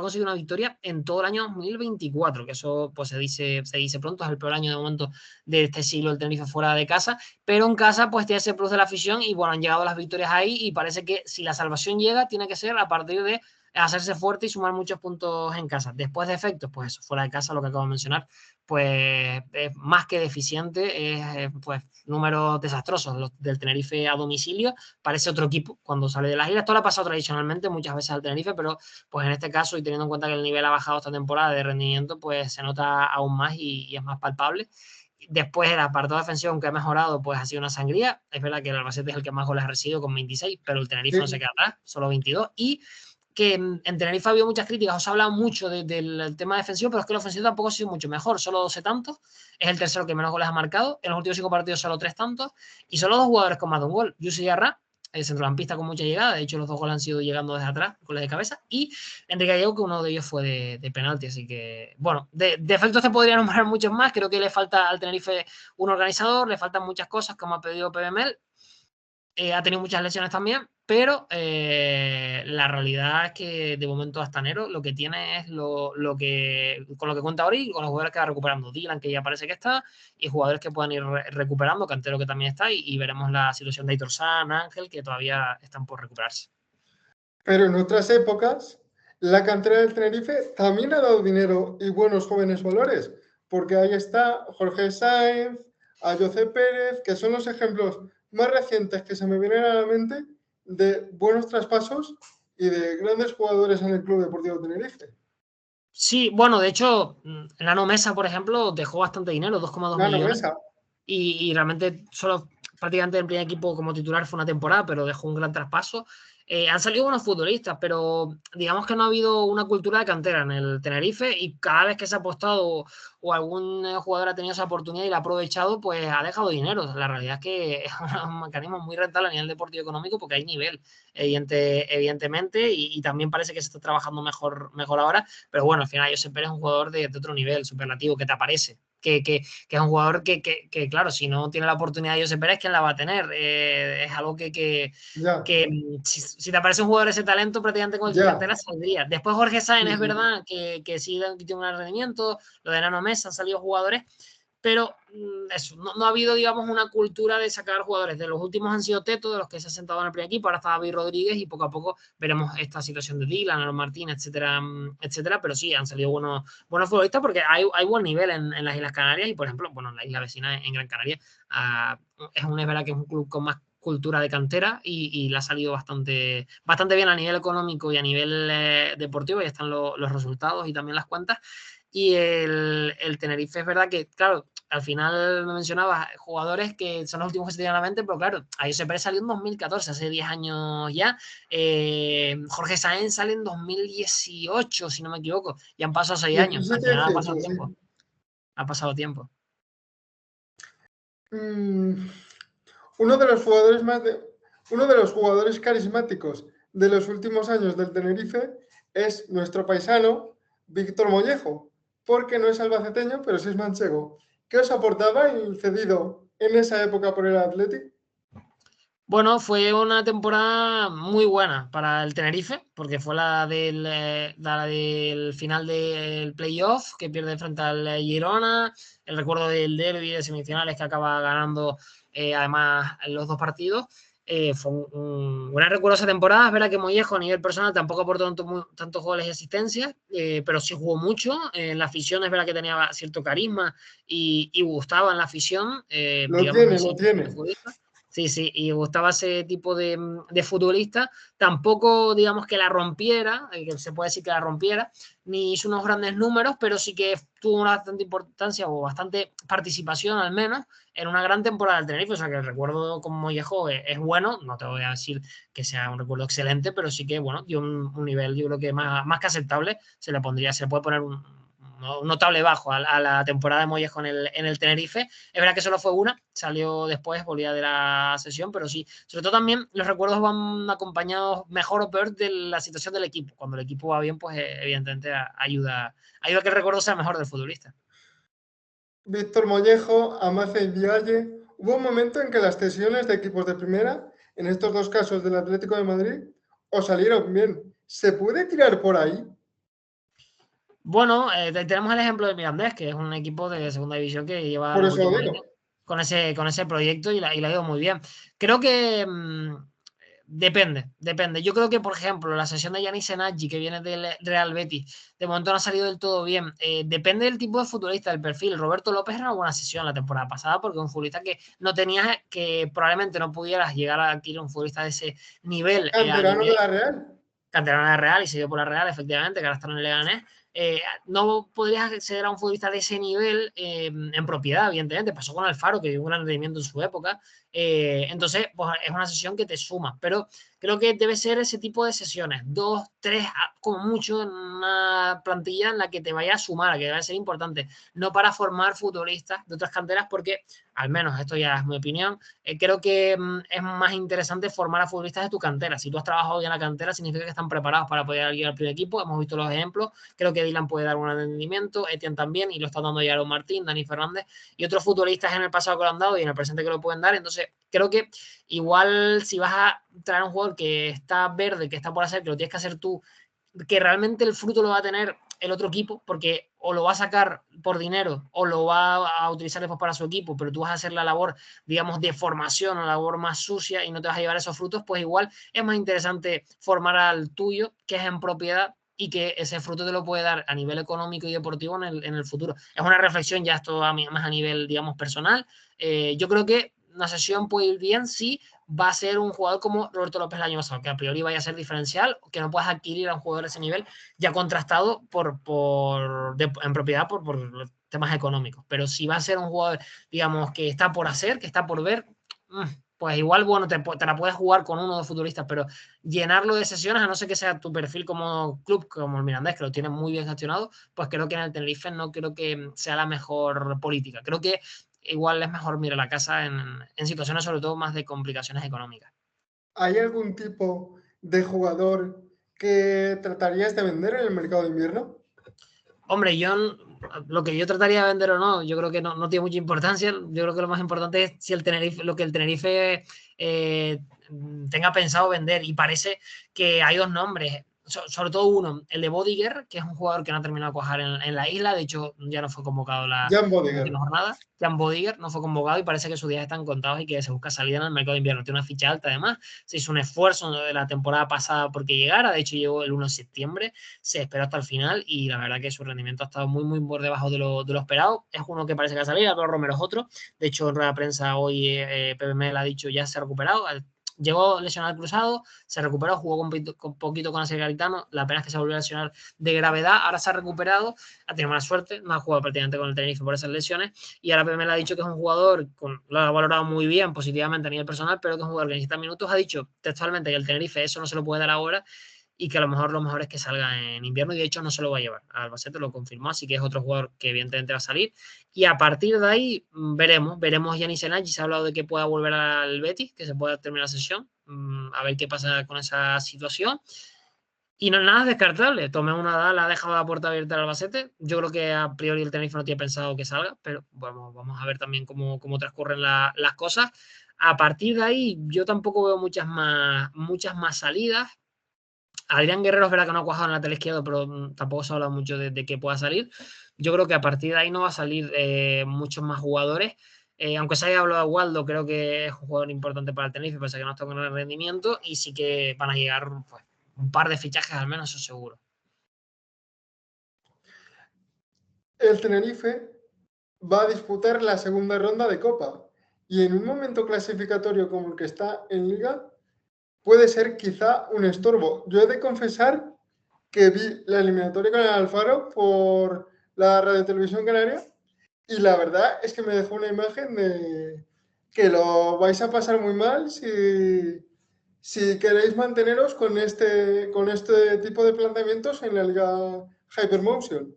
conseguido una victoria en todo el año 2024, que eso pues se dice pronto, es el peor año de momento de este siglo el Tenerife fuera de casa, pero en casa pues tiene ese plus de la afición y bueno, han llegado las victorias ahí y parece que si la salvación llega tiene que ser a partir de hacerse fuerte y sumar muchos puntos en casa. Después de efectos, pues eso, fuera de casa, lo que acabo de mencionar, pues es más que deficiente, es pues números desastrosos los del Tenerife a domicilio, parece otro equipo cuando sale de las islas. Esto lo ha pasado tradicionalmente muchas veces al Tenerife, pero pues en este caso y teniendo en cuenta que el nivel ha bajado esta temporada de rendimiento, pues se nota aún más y es más palpable. Después el apartado defensivo, aunque ha mejorado, pues ha sido una sangría. Es verdad que el Albacete es el que más goles ha recibido con 26, pero el Tenerife no se Sí. queda atrás, solo 22. Y que en Tenerife ha habido muchas críticas, os ha hablado mucho del tema defensivo, pero es que el ofensivo tampoco ha sido mucho mejor, solo 12 tantos, es el tercero que menos goles ha marcado, en los últimos 5 partidos solo 3 tantos, y solo 2 jugadores con más de un gol, Yusi Yarra, el centrocampista con mucha llegada, de hecho los 2 goles han sido llegando desde atrás, goles de cabeza, y Enrique Gallego, que uno de ellos fue de penalti, así que, bueno, de efectos te podría nombrar muchos más, creo que le falta al Tenerife un organizador, le faltan muchas cosas, como ha pedido PBML, Ha tenido muchas lesiones también, pero la realidad es que de momento hasta enero lo que tiene es con lo que cuenta ahora y con los jugadores que va recuperando. Dylan, que ya parece que está, y jugadores que puedan ir recuperando, Cantero que también está, y veremos la situación de Aitor San, Ángel, que todavía están por recuperarse. Pero en otras épocas, la cantera del Tenerife también ha dado dinero y buenos jóvenes valores, porque ahí está Jorge Sáenz, Ayoce Pérez, que son los ejemplos más recientes que se me vienen a la mente de buenos traspasos y de grandes jugadores en el Club Deportivo Tenerife. Sí, bueno, de hecho, Nano Mesa, por ejemplo, dejó bastante dinero, 2,2 millones. Mesa. Y realmente solo prácticamente el primer equipo como titular fue una temporada, pero dejó un gran traspaso. Han salido buenos futbolistas, pero digamos que no ha habido una cultura de cantera en el Tenerife y cada vez que se ha apostado o algún jugador ha tenido esa oportunidad y la ha aprovechado, pues ha dejado dinero. La realidad es que es un mecanismo muy rentable a nivel deportivo económico porque hay nivel, evidentemente, y también parece que se está trabajando mejor ahora, pero bueno, al final Josep Pérez es un jugador de otro nivel, superlativo, que te aparece. Que es un jugador que, claro, si no tiene la oportunidad de Josep Pérez, ¿quién la va a tener? Es algo que si te aparece un jugador de ese talento, prácticamente con el cantera saldría. Después Jorge Sáenz, es verdad que sí tiene un rendimiento, lo de Nano Mesa, han salido jugadores, pero eso, no ha habido, digamos, una cultura de sacar jugadores. De los últimos han sido Teto, de los que se ha sentado en el primer equipo, ahora está David Rodríguez y poco a poco veremos esta situación de Dylan, Aaron Martínez, etcétera, etcétera, pero sí, han salido buenos futbolistas porque hay buen nivel en las Islas Canarias y, por ejemplo, bueno, en la isla vecina, en Gran Canaria, es verdad que es un club con más cultura de cantera y le ha salido bastante bien a nivel económico y a nivel deportivo, y están los resultados y también las cuentas. Y el Tenerife es verdad que, claro, al final me mencionabas jugadores que son los últimos que se tienen a la mente, pero claro, Josep Pérez salió en 2014, hace 10 años ya. Jorge Sáenz sale en 2018, si no me equivoco. Ya han pasado 6 años. Al final ha pasado tiempo. Sí. Ha pasado tiempo. Uno de los jugadores carismáticos de los últimos años del Tenerife es nuestro paisano Víctor Mollejo, porque no es albaceteño, pero sí es manchego. ¿Qué os aportaba el cedido en esa época por el Athletic? Bueno, fue una temporada muy buena para el Tenerife, porque fue la del final del playoff, que pierde frente al Girona, el recuerdo del derbi de semifinales que acaba ganando además los 2 partidos. Fue un gran recuerdo esa temporada. Es verdad que Mollejo a nivel personal tampoco aportó tantos goles y asistencias, pero sí jugó mucho. En la afición es verdad que tenía cierto carisma y gustaba en la afición. Lo tiene. Sí, y gustaba ese tipo de futbolista. Tampoco, digamos, que la rompiera, que se puede decir que la rompiera, ni hizo unos grandes números, pero sí que tuvo una bastante importancia o bastante participación, al menos, en una gran temporada del Tenerife. O sea, que el recuerdo con Mollejo es bueno. No te voy a decir que sea un recuerdo excelente, pero sí que, bueno, dio un nivel, yo creo que más que aceptable. Se le puede poner un notable bajo a la temporada de Mollejo en el Tenerife. Es verdad que solo fue una, salió después, volvía de la sesión, pero sí, sobre todo también los recuerdos van acompañados mejor o peor de la situación del equipo. Cuando el equipo va bien, pues evidentemente ayuda a que el recuerdo sea mejor del futbolista. Víctor Mollejo, Amace y Vialle. Hubo un momento en que las cesiones de equipos de primera, en estos 2 casos del Atlético de Madrid, os salieron bien. ¿Se puede tirar por ahí? Bueno, tenemos el ejemplo del Mirandés, que es un equipo de segunda división que lleva Por los eso lo últimos digo. años con ese proyecto y la ha ido muy bien. Creo que depende. Yo creo que, por ejemplo, la sesión de Yanis Senadji, que viene del Real Betis, de momento no ha salido del todo bien. Depende del tipo de futbolista, del perfil. Roberto López era una buena sesión la temporada pasada porque un futbolista que no tenías, que probablemente no pudieras llegar a adquirir un futbolista de ese nivel. Canterano de la Real. Canterano de la Real y se dio por la Real, efectivamente, que ahora está en el Leganés. No podrías acceder a un futbolista de ese nivel en propiedad, evidentemente. Pasó con Alfaro, que dio un gran rendimiento en su época. Entonces, pues es una sesión que te suma, pero creo que debe ser ese tipo de sesiones, 2, 3, como mucho, en una plantilla en la que te vaya a sumar, que va a ser importante, no para formar futbolistas de otras canteras, porque, al menos esto ya es mi opinión, creo que es más interesante formar a futbolistas de tu cantera. Si tú has trabajado bien en la cantera, significa que están preparados para poder llegar al primer equipo. Hemos visto los ejemplos. Creo que Dylan puede dar un rendimiento, Etienne también, y lo está dando ya Aaron Martín, Dani Fernández y otros futbolistas en el pasado que lo han dado y en el presente que lo pueden dar. Entonces, Entonces, creo que igual si vas a traer un jugador que está verde, que está por hacer, que lo tienes que hacer tú, que realmente el fruto lo va a tener el otro equipo, porque o lo va a sacar por dinero o lo va a utilizar después para su equipo, pero tú vas a hacer la labor, digamos, de formación o la labor más sucia y no te vas a llevar esos frutos, pues igual es más interesante formar al tuyo, que es en propiedad, y que ese fruto te lo puede dar a nivel económico y deportivo en el futuro. Es una reflexión ya esto más a nivel, digamos, personal. Yo creo que una sesión puede ir bien si va a ser un jugador como Roberto López el año pasado, que a priori vaya a ser diferencial, que no puedas adquirir a un jugador de ese nivel ya contrastado en propiedad por temas económicos. Pero si va a ser un jugador, digamos, que está por hacer, que está por ver, pues igual, bueno, te la puedes jugar con uno o dos futbolistas, pero llenarlo de sesiones, a no ser que sea tu perfil como club, como el Mirandés, que lo tiene muy bien gestionado, pues creo que en el Tenerife no creo que sea la mejor política. Creo que igual es mejor mirar la casa en situaciones sobre todo más de complicaciones económicas. ¿Hay algún tipo de jugador que tratarías de vender en el mercado de invierno? Hombre, lo que yo trataría de vender o no, yo creo que no tiene mucha importancia. Yo creo que lo más importante es si lo que el Tenerife tenga pensado vender. Y parece que hay dos nombres, sobre todo uno, el de Bodiger, que es un jugador que no ha terminado de cuajar en la isla. De hecho, ya no fue convocado la Jan Bodiger. última jornada. Jan Bodiger no fue convocado y parece que sus días están contados y que se busca salida en el mercado de invierno. Tiene una ficha alta, además. Se hizo un esfuerzo de la temporada pasada porque llegara. De hecho, llegó el 1 de septiembre. Se esperó hasta el final y la verdad que su rendimiento ha estado muy por debajo de lo esperado. Es uno que parece que va a salir, Álvaro Romero es otro. De hecho, en rueda de prensa hoy PPM le ha dicho ya se ha recuperado. Llegó lesionado al cruzado, se recuperó, jugó con poquito con el Garitano. La pena es que se volvió a lesionar de gravedad. Ahora se ha recuperado, ha tenido mala suerte, no ha jugado prácticamente con el Tenerife por esas lesiones. Y ahora PPM le ha dicho que es un jugador, lo ha valorado muy bien positivamente a nivel personal, pero que es un jugador que necesita minutos. Ha dicho textualmente que el Tenerife eso no se lo puede dar ahora y que a lo mejor es que salga en invierno y de hecho no se lo va a llevar. Albacete lo confirmó, así que es otro jugador que evidentemente va a salir y a partir de ahí veremos Yanis Enagi, se ha hablado de que pueda volver al Betis, que se pueda terminar la sesión, a ver qué pasa con esa situación. Y no es nada descartable. Tomé una edad, la ha dejado la puerta abierta al Albacete. Yo creo que a priori el Tenerife no tiene pensado que salga, pero vamos a ver también cómo transcurren las cosas. A partir de ahí, yo tampoco veo muchas más salidas. Adrián Guerrero es verdad que no ha cuajado en la lateral izquierdo, pero tampoco se ha hablado mucho de que pueda salir. Yo creo que a partir de ahí no va a salir muchos más jugadores. Aunque se haya hablado de Waldo, creo que es un jugador importante para el Tenerife, pese a que no está con el rendimiento, y sí que van a llegar pues, un par de fichajes al menos, eso seguro. El Tenerife va a disputar la segunda ronda de Copa y en un momento clasificatorio como el que está en Liga puede ser quizá un estorbo. Yo he de confesar que vi la eliminatoria con el Alfaro por la Radio Televisión Canaria y la verdad es que me dejó una imagen de que lo vais a pasar muy mal si queréis manteneros con este tipo de planteamientos en la Liga Hypermotion.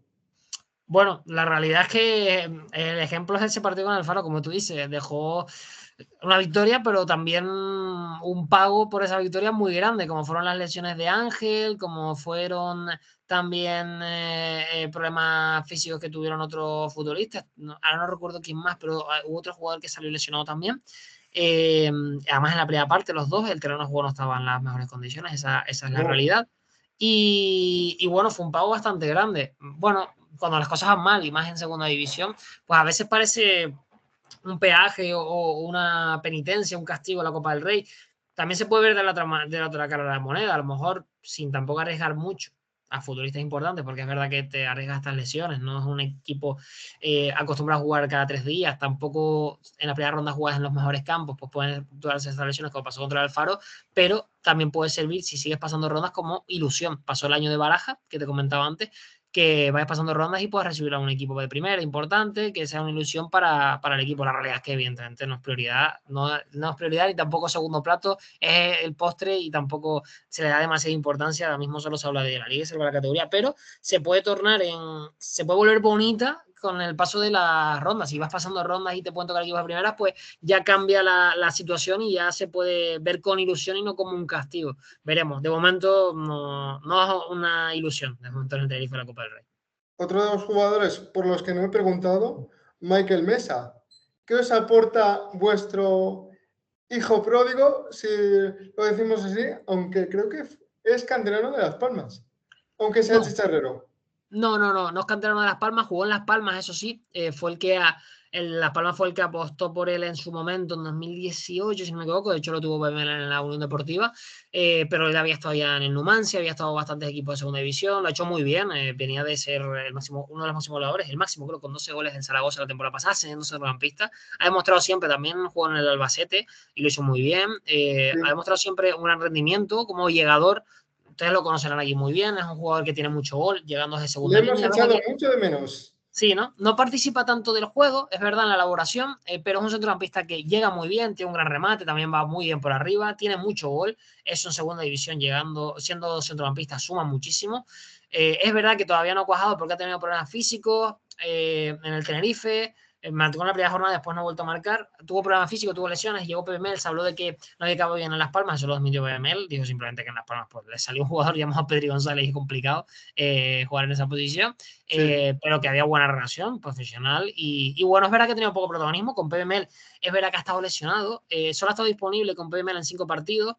Bueno, la realidad es que el ejemplo es ese partido con Alfaro, como tú dices, dejó una victoria, pero también un pago por esa victoria muy grande, como fueron las lesiones de Ángel, como fueron también problemas físicos que tuvieron otros futbolistas. Ahora no recuerdo quién más, pero hubo otro jugador que salió lesionado también. Además, en la primera parte, los dos, el terreno de juego no estaba en las mejores condiciones, esa es la realidad. Y bueno, fue un pago bastante grande. Bueno, cuando las cosas van mal y más en segunda división, pues a veces parece un peaje o una penitencia, un castigo a la Copa del Rey. También se puede ver de la otra cara de la moneda, a lo mejor sin tampoco arriesgar mucho a futbolistas importantes, porque es verdad que te arriesgas estas lesiones, no es un equipo acostumbrado a jugar cada 3 días, tampoco en la primera ronda juegas en los mejores campos, pues pueden darse estas lesiones como pasó contra el Alfaro, pero también puede servir si sigues pasando rondas como ilusión. Pasó el año de Baraja, que te comentaba antes, que vayas pasando rondas y puedas recibir a un equipo de primera importante, que sea una ilusión para el equipo. La realidad es que evidentemente no es prioridad, no es prioridad y tampoco segundo plato, es el postre y tampoco se le da demasiada importancia. Ahora mismo solo se habla de la liga y se habla de la categoría, pero se puede volver bonita con el paso de las rondas. Si vas pasando rondas y te pueden tocar equipos de primeras, pues ya cambia la situación y ya se puede ver con ilusión y no como un castigo. Veremos. De momento no es una ilusión. De momento en el Tenerife la Copa del Rey. Otro de los jugadores por los que no he preguntado, Michael Mesa. ¿Qué os aporta vuestro hijo pródigo, si lo decimos así, aunque creo que es canterano de Las Palmas, aunque sea No, chicharrero. no es canterano de Las Palmas, jugó en Las Palmas, eso sí, fue el que Las Palmas fue el que apostó por él en su momento, en 2018, si no me equivoco, de hecho lo tuvo en la Unión Deportiva, pero él había estado ya en el Numancia, había estado en bastantes equipos de segunda división, lo ha hecho muy bien, venía de ser el máximo, uno de los máximos goleadores, el máximo creo, con 12 goles en Zaragoza la temporada pasada, siendo centrocampista, ha demostrado siempre, también jugó en el Albacete y lo hizo muy bien, Sí. ha demostrado siempre un gran rendimiento como llegador. Ustedes lo conocerán aquí muy bien, es un jugador que tiene mucho gol, llegando desde Le segunda hemos línea. Es verdad echado que mucho de menos. sí, ¿no? No participa tanto del juego, es verdad, en la elaboración, pero es un centrocampista que llega muy bien, tiene un gran remate, también va muy bien por arriba, tiene mucho gol, es en segunda división llegando, siendo centrocampista, suma muchísimo. Es verdad que todavía no ha cuajado porque ha tenido problemas físicos en el Tenerife, marcó en la primera jornada, después no ha vuelto a marcar, tuvo problemas físicos, tuvo lesiones, llegó Pepe Mel, se habló de que no había acabado bien en Las Palmas, eso lo admitió Pepe Mel, dijo simplemente que en Las Palmas pues, le salió un jugador llamado Pedri González y complicado jugar en esa posición. Sí. Pero que había buena relación profesional y bueno, es verdad que ha tenido poco protagonismo con PBML, es verdad que ha estado lesionado, solo ha estado disponible con PBML en 5 partidos,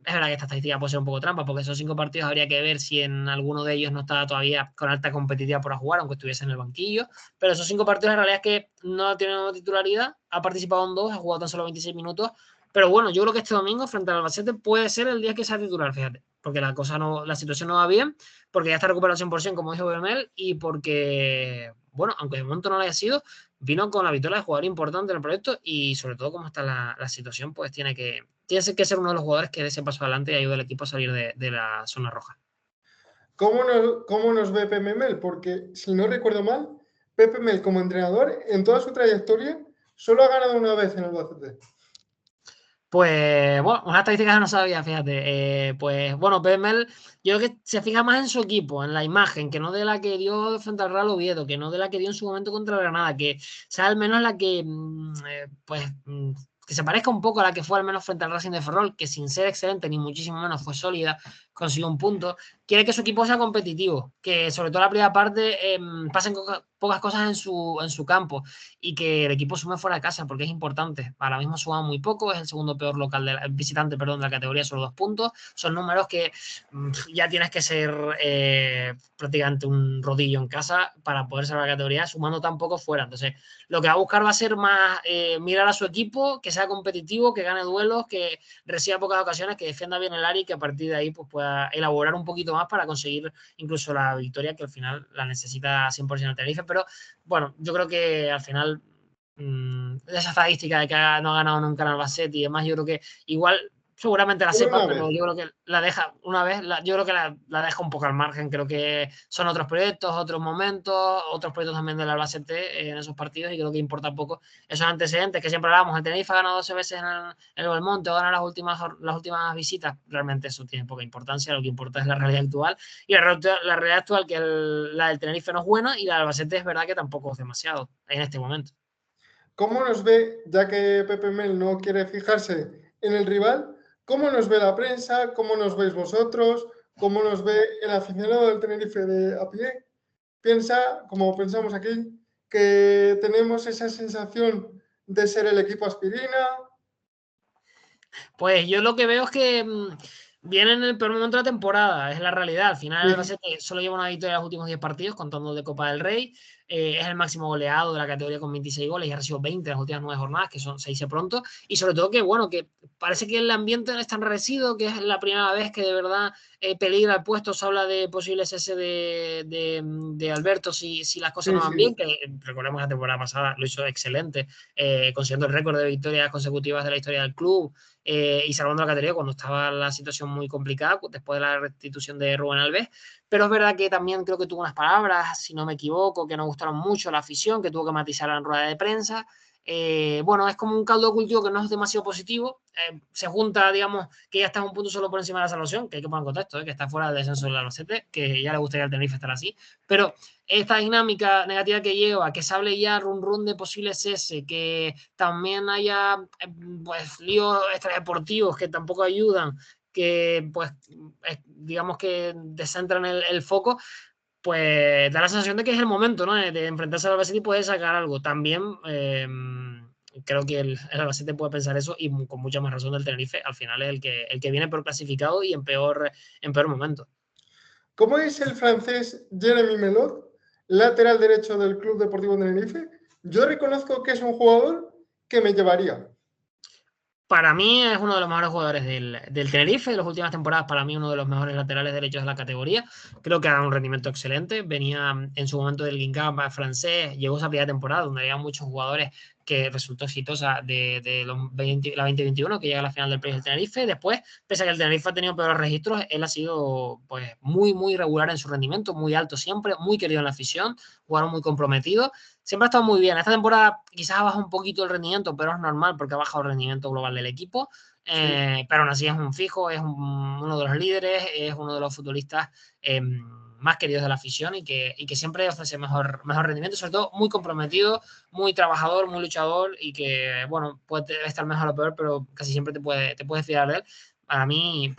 es verdad que esta estadística puede ser un poco trampa porque esos 5 partidos habría que ver si en alguno de ellos no estaba todavía con alta competitividad por jugar, aunque estuviese en el banquillo, pero esos 5 partidos en realidad es que no tiene titularidad, ha participado en 2, ha jugado tan solo 26 minutos, pero bueno, yo creo que este domingo frente al Albacete puede ser el día que sea titular, fíjate, porque la cosa no, la situación no va bien, porque ya está recuperado al 100%, como dijo Bemel, y porque, bueno, aunque de momento no lo haya sido, vino con la victoria de jugador importante en el proyecto y sobre todo como está la situación, pues tiene que ser uno de los jugadores que dé ese paso adelante y ayude al equipo a salir de la zona roja. ¿Cómo nos ve Pepe Mel? Porque, si no recuerdo mal, Pepe Mel como entrenador, en toda su trayectoria, solo ha ganado una vez en el Albacete. Pues, bueno, una estadística que no sabía, fíjate. Pues, bueno, Pemel, yo creo que se fija más en su equipo, en la imagen, que no de la que dio frente al Real Oviedo, que no de la que dio en su momento contra el Granada, que sea al menos la que, que se parezca un poco a la que fue al menos frente al Racing de Ferrol, que sin ser excelente, ni muchísimo menos fue sólida, consiguió un punto. Quiere que su equipo sea competitivo, que sobre todo la primera parte pasen pocas cosas en su campo y que el equipo sume fuera de casa porque es importante. Ahora mismo suma muy poco, es el segundo peor local visitante, perdón, de la categoría, solo 2 puntos. Son números que ya tienes que ser prácticamente un rodillo en casa para poder salvar la categoría, sumando tan poco fuera. Entonces, lo que va a buscar va a ser más mirar a su equipo, que sea competitivo, que gane duelos, que reciba pocas ocasiones, que defienda bien el área y que a partir de ahí pues, pueda elaborar un poquito más para conseguir incluso la victoria que al final la necesita 100% el Tenerife, pero bueno, yo creo que al final esa estadística de que no ha ganado nunca en Albacete y demás, yo creo que igual seguramente la Solo sepa, una pero vez. yo creo que la deja una vez, yo creo que la deja un poco al margen, creo que son otros proyectos, otros momentos, otros proyectos también del Albacete en esos partidos y creo que importa poco esos antecedentes que siempre hablábamos, el Tenerife ha ganado 12 veces en el Belmonte o gana las últimas visitas, realmente eso tiene poca importancia, lo que importa es la realidad actual y la realidad actual que la del Tenerife no es buena y la del Albacete es verdad que tampoco es demasiado en este momento. ¿Cómo nos ve, ya que Pepe Mel no quiere fijarse en el rival, cómo nos ve la prensa, cómo nos veis vosotros, cómo nos ve el aficionado del Tenerife de a pie? Piensa, como pensamos aquí, que tenemos esa sensación de ser el equipo aspirina. Pues yo lo que veo es que viene en el peor momento de la temporada, es la realidad. Al final el Sí, Albacete solo lleva una victoria en los últimos 10 partidos, contando de Copa del Rey. Es el máximo goleado de la categoría con 26 goles y ha recibido 20 en las últimas 9 jornadas, que son 6 de pronto. Y sobre todo que, bueno, que parece que el ambiente no es tan enrarecido, que es la primera vez que de verdad peligra el puesto. Se habla de posibles ese de Alberto si las cosas sí, no van sí. bien, que recordemos la temporada pasada lo hizo excelente, consiguiendo el récord de victorias consecutivas de la historia del club y salvando la categoría cuando estaba la situación muy complicada después de la restitución de Rubén Alves. Pero es verdad que también creo que tuvo unas palabras, si no me equivoco, que no gustaron mucho a la afición, que tuvo que matizar en rueda de prensa. Bueno, es como un caldo de cultivo que no es demasiado positivo. Se junta, digamos, que ya está un punto solo por encima de la salvación, que hay que poner en contexto, que está fuera del descenso del Albacete, que ya le gustaría al Tenerife estar así. Pero esta dinámica negativa que lleva, que se hable ya run de posibles cese, que también haya pues líos extradeportivos que tampoco ayudan, que pues digamos que descentran el foco, pues da la sensación de que es el momento, ¿no? De enfrentarse al Albacete y poder sacar algo. También creo que el Albacete puede pensar eso y con mucha más razón del Tenerife. Al final es el que viene peor clasificado y en peor momento. ¿Cómo es el francés Jeremy Melot, lateral derecho del Club Deportivo Tenerife? Yo reconozco que es un jugador que me llevaría. Para mí es uno de los mejores jugadores del Tenerife. De las últimas temporadas, para mí uno de los mejores laterales derechos de la categoría. Creo que ha dado un rendimiento excelente. Venía en su momento del Guingamp francés. Llegó esa primera temporada donde había muchos jugadores que resultó exitosa de la 2021, que llega a la final del Premio del Tenerife. Después, pese a que el Tenerife ha tenido peores registros, él ha sido pues muy regular en su rendimiento, muy alto siempre, muy querido en la afición, jugador muy comprometido. Siempre ha estado muy bien. Esta temporada quizás ha bajado un poquito el rendimiento, pero es normal porque ha bajado el rendimiento global del equipo. Pero aún así es un fijo, es uno de los líderes, es uno de los futbolistas más queridos de la afición y que siempre ofrece mejor rendimiento, sobre todo muy comprometido, muy trabajador, muy luchador y que, bueno, puede estar mejor o peor, pero casi siempre te puedes fiar de él. Para mí,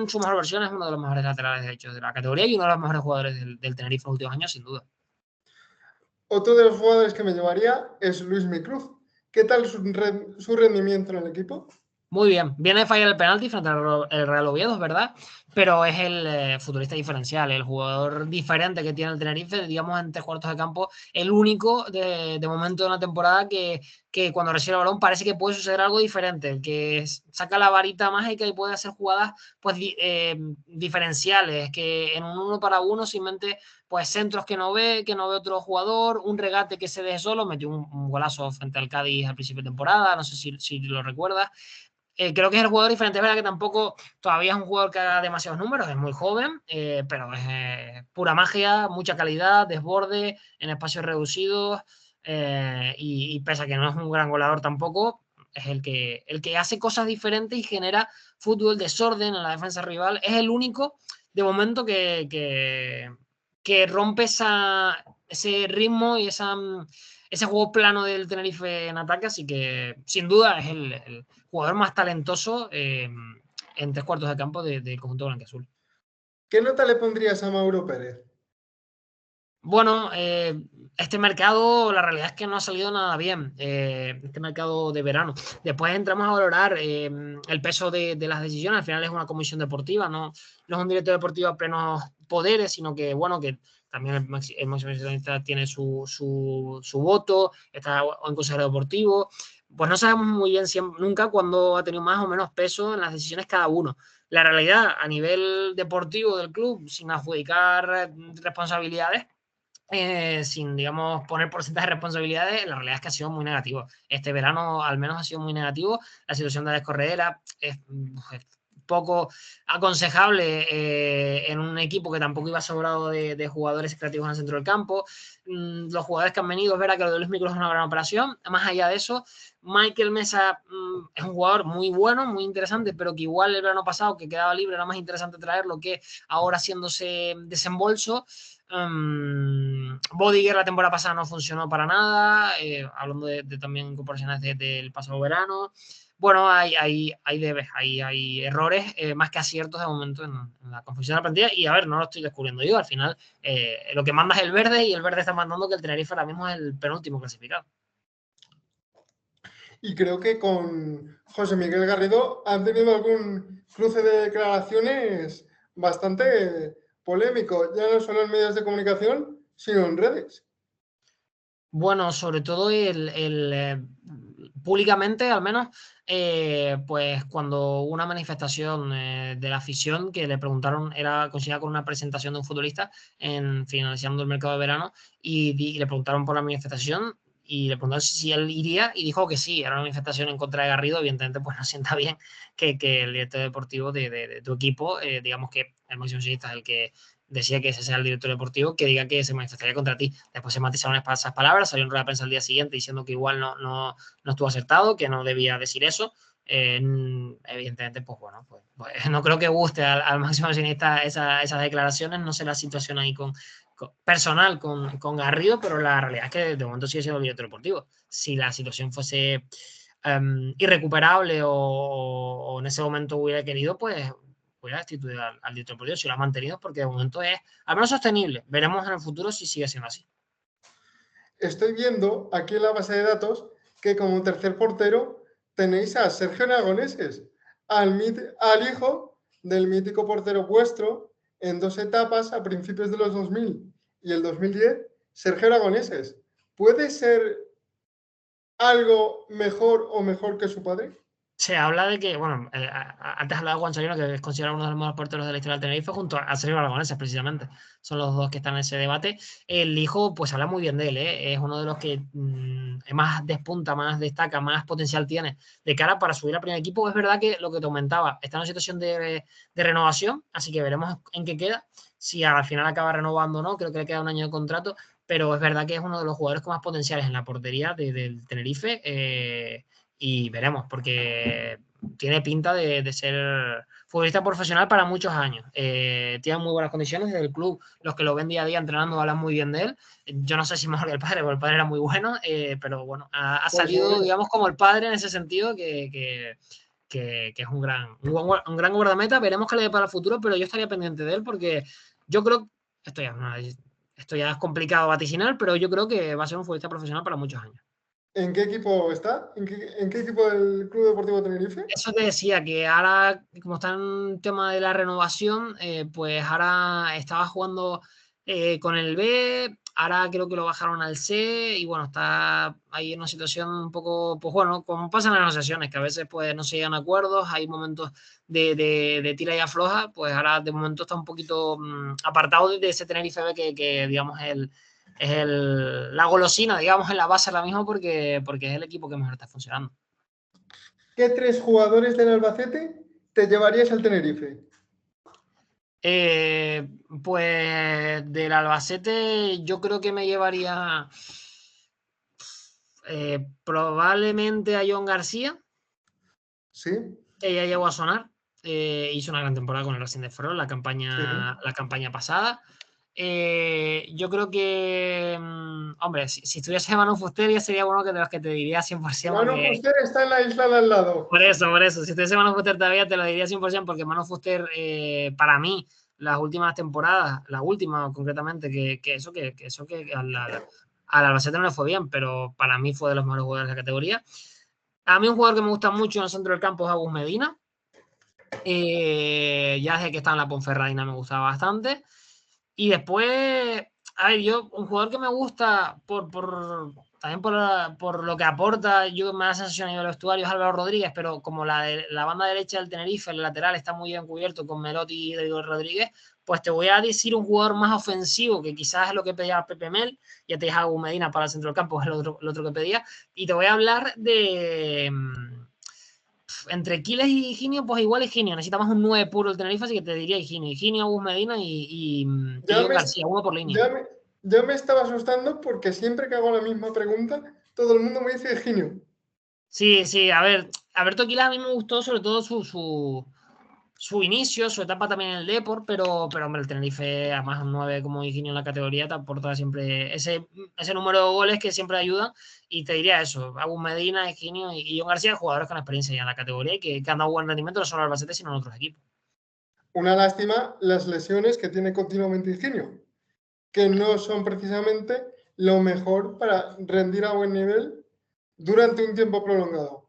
su mejor versión es uno de los mejores laterales derechos de la categoría y uno de los mejores jugadores del Tenerife en los últimos años, sin duda. Otro de los jugadores que me llevaría es Luis Micruz. ¿Qué tal su rendimiento en el equipo? Muy bien, viene de fallar el penalti frente al Real Oviedo, es verdad, pero es el futbolista diferencial, el jugador diferente que tiene el Tenerife, digamos en 3 cuartos de campo, el único de momento de una temporada que cuando recibe el balón parece que puede suceder algo diferente, que saca la varita mágica y puede hacer jugadas pues diferenciales, que en un 1 para 1 simplemente pues centros que no ve otro jugador, un regate que se deje solo, metió un golazo frente al Cádiz al principio de temporada, no sé si lo recuerdas. Creo que es el jugador diferente, es verdad que tampoco todavía es un jugador que haga demasiados números, es muy joven, pero es pura magia, mucha calidad, desborde en espacios reducidos y pese a que no es un gran goleador tampoco, es el que hace cosas diferentes y genera fútbol, desorden en la defensa rival, es el único de momento que rompe ese ritmo y ese juego plano del Tenerife en ataque, así que sin duda es el jugador más talentoso en 3 cuartos de campo del conjunto blanquiazul. ¿Qué nota le pondrías a Mauro Pérez? Bueno, este mercado, la realidad es que no ha salido nada bien, este mercado de verano. Después entramos a valorar el peso de las decisiones. Al final es una comisión deportiva, no es un director deportivo a plenos poderes, sino que, bueno, que también el máximo accionista tiene su voto, está en consejero deportivo. Pues no sabemos muy bien nunca cuándo ha tenido más o menos peso en las decisiones cada uno. La realidad a nivel deportivo del club, sin adjudicar responsabilidades, sin, digamos, poner porcentaje de responsabilidades, la realidad es que ha sido muy negativo. Este verano al menos ha sido muy negativo. La situación de la Escorredera es poco aconsejable en un equipo que tampoco iba sobrado de jugadores creativos en el centro del campo. Los jugadores que han venido, es verdad que lo de Luis Micros es una gran operación. Más allá de eso, Michael Mesa es un jugador muy bueno, muy interesante, pero que igual el verano pasado, que quedaba libre, era más interesante traerlo que ahora haciéndose desembolso. Bodiger la temporada pasada no funcionó para nada, hablando de también incorporaciones del pasado verano. Bueno, hay debes, hay errores más que aciertos de momento en la confección de la plantilla. Y a ver, no lo estoy descubriendo yo. Al final, lo que manda es el verde y el verde está mandando que el Tenerife ahora mismo es el penúltimo clasificado. Y creo que con José Miguel Garrido han tenido algún cruce de declaraciones bastante polémico, ya no solo en medios de comunicación, sino en redes. Bueno, sobre todo públicamente, al menos, pues cuando hubo una manifestación de la afición que le preguntaron, era considerada como una presentación de un futbolista en finalizando el mercado de verano, y le preguntaron por la manifestación y le preguntaron si él iría y dijo que sí, era una manifestación en contra de Garrido. Evidentemente, pues no sienta bien que el director deportivo de tu equipo, digamos que el máximo accionista es el que decía que ese sea el director deportivo, que diga que se manifestaría contra ti. Después se matizaron esas palabras, salió en rueda de prensa el día siguiente diciendo que igual no estuvo acertado, que no debía decir eso. Evidentemente, pues bueno, pues no creo que guste al máximo accionista esas declaraciones. No sé la situación ahí personal con Garrido, pero la realidad es que de momento sigue siendo el director deportivo. Si la situación fuese irrecuperable o en ese momento hubiera querido, pues voy a destituir al director deportivo si lo ha mantenido, porque de momento es al menos sostenible. Veremos en el futuro si sigue siendo así. Estoy viendo aquí en la base de datos que como tercer portero tenéis a Sergio Aragoneses, al hijo del mítico portero vuestro en 2 etapas a principios de los 2000 y el 2010, Sergio Aragoneses. ¿Puede ser algo mejor que su padre? Se habla de que, bueno, antes hablaba de Juan Soriano, que es considerado uno de los mejores porteros de la historia del Tenerife, junto a Sergio Aragoneses, precisamente. Son los dos que están en ese debate. El hijo, pues habla muy bien de él, ¿eh? Es uno de los que más despunta, más destaca, más potencial tiene de cara para subir al primer equipo. Es verdad que lo que te comentaba, está en una situación de renovación, así que veremos en qué queda. Si al final acaba renovando o no, creo que le queda un año de contrato, pero es verdad que es uno de los jugadores con más potenciales en la portería del Tenerife. Y veremos, porque tiene pinta de ser futbolista profesional para muchos años. Tiene muy buenas condiciones del club. Los que lo ven día a día entrenando hablan muy bien de él. Yo no sé si mejor que el padre, porque el padre era muy bueno, pero bueno, ha salido, digamos, como el padre en ese sentido, que es un gran guardameta. Veremos qué le dé para el futuro, pero yo estaría pendiente de él porque yo creo, esto ya es complicado vaticinar, pero yo creo que va a ser un futbolista profesional para muchos años. ¿En qué equipo está? ¿En qué equipo del Club Deportivo Tenerife? Eso te decía, que ahora, como está en el tema de la renovación, pues ahora estaba jugando con el B, ahora creo que lo bajaron al C y bueno, está ahí en una situación un poco, pues bueno, como pasan las negociaciones, que a veces pues no se llegan a acuerdos, hay momentos de tira y afloja, pues ahora de momento está un poquito apartado de ese Tenerife B que digamos la golosina, digamos, en la base ahora mismo porque es el equipo que mejor está funcionando. ¿Qué 3 jugadores del Albacete te llevarías al Tenerife? Pues del Albacete yo creo que me llevaría probablemente a John García, Sí. que ya llegó a sonar. Hizo una gran temporada con el Racing de Ferrol, la campaña pasada. Yo creo que, hombre, si estuviese Manu Fuster ya sería uno de los que te diría 100%. Manu Fuster está en la isla de al lado. Por eso. Si estuviese Manu Fuster todavía te lo diría 100%, porque Manu Fuster, para mí, las últimas temporadas, la última concretamente, que al Albacete no le fue bien, pero para mí fue de los mejores jugadores de la categoría. A mí un jugador que me gusta mucho en el centro del campo es Agus Medina. Ya desde que estaba en la Ponferradina me gustaba bastante. Y después, a ver, un jugador que me gusta también por lo que aporta, yo me da la sensación a nivel vestuario es Álvaro Rodríguez, pero como la banda derecha del Tenerife, el lateral está muy bien cubierto con Melotti y Rodrigo Rodríguez, pues te voy a decir un jugador más ofensivo, que quizás es lo que pedía Pepe Mel, ya te dije a Medina para el centro del campo, es el otro que pedía, y te voy a hablar de entre Quiles y Higinio, pues igual Higinio. Necesita más un 9 puro el Tenerife, así que te diría Higinio. Higinio, Agus Medina y John García, uno por línea. Ya me estaba asustando porque siempre que hago la misma pregunta, todo el mundo me dice Higinio. Sí, a ver, Alberto Quiles a mí me gustó sobre todo su inicio, su etapa también en el Depor, pero hombre, el Tenerife, además un 9 como Higinio en la categoría, te aporta siempre ese número de goles que siempre ayudan. Y te diría eso, Agus Medina, Higinio y John García, jugadores con experiencia ya en la categoría y que han dado buen rendimiento no solo en Albacete, sino en otros equipos. Una lástima las lesiones que tiene continuamente Higinio, que no son precisamente lo mejor para rendir a buen nivel durante un tiempo prolongado.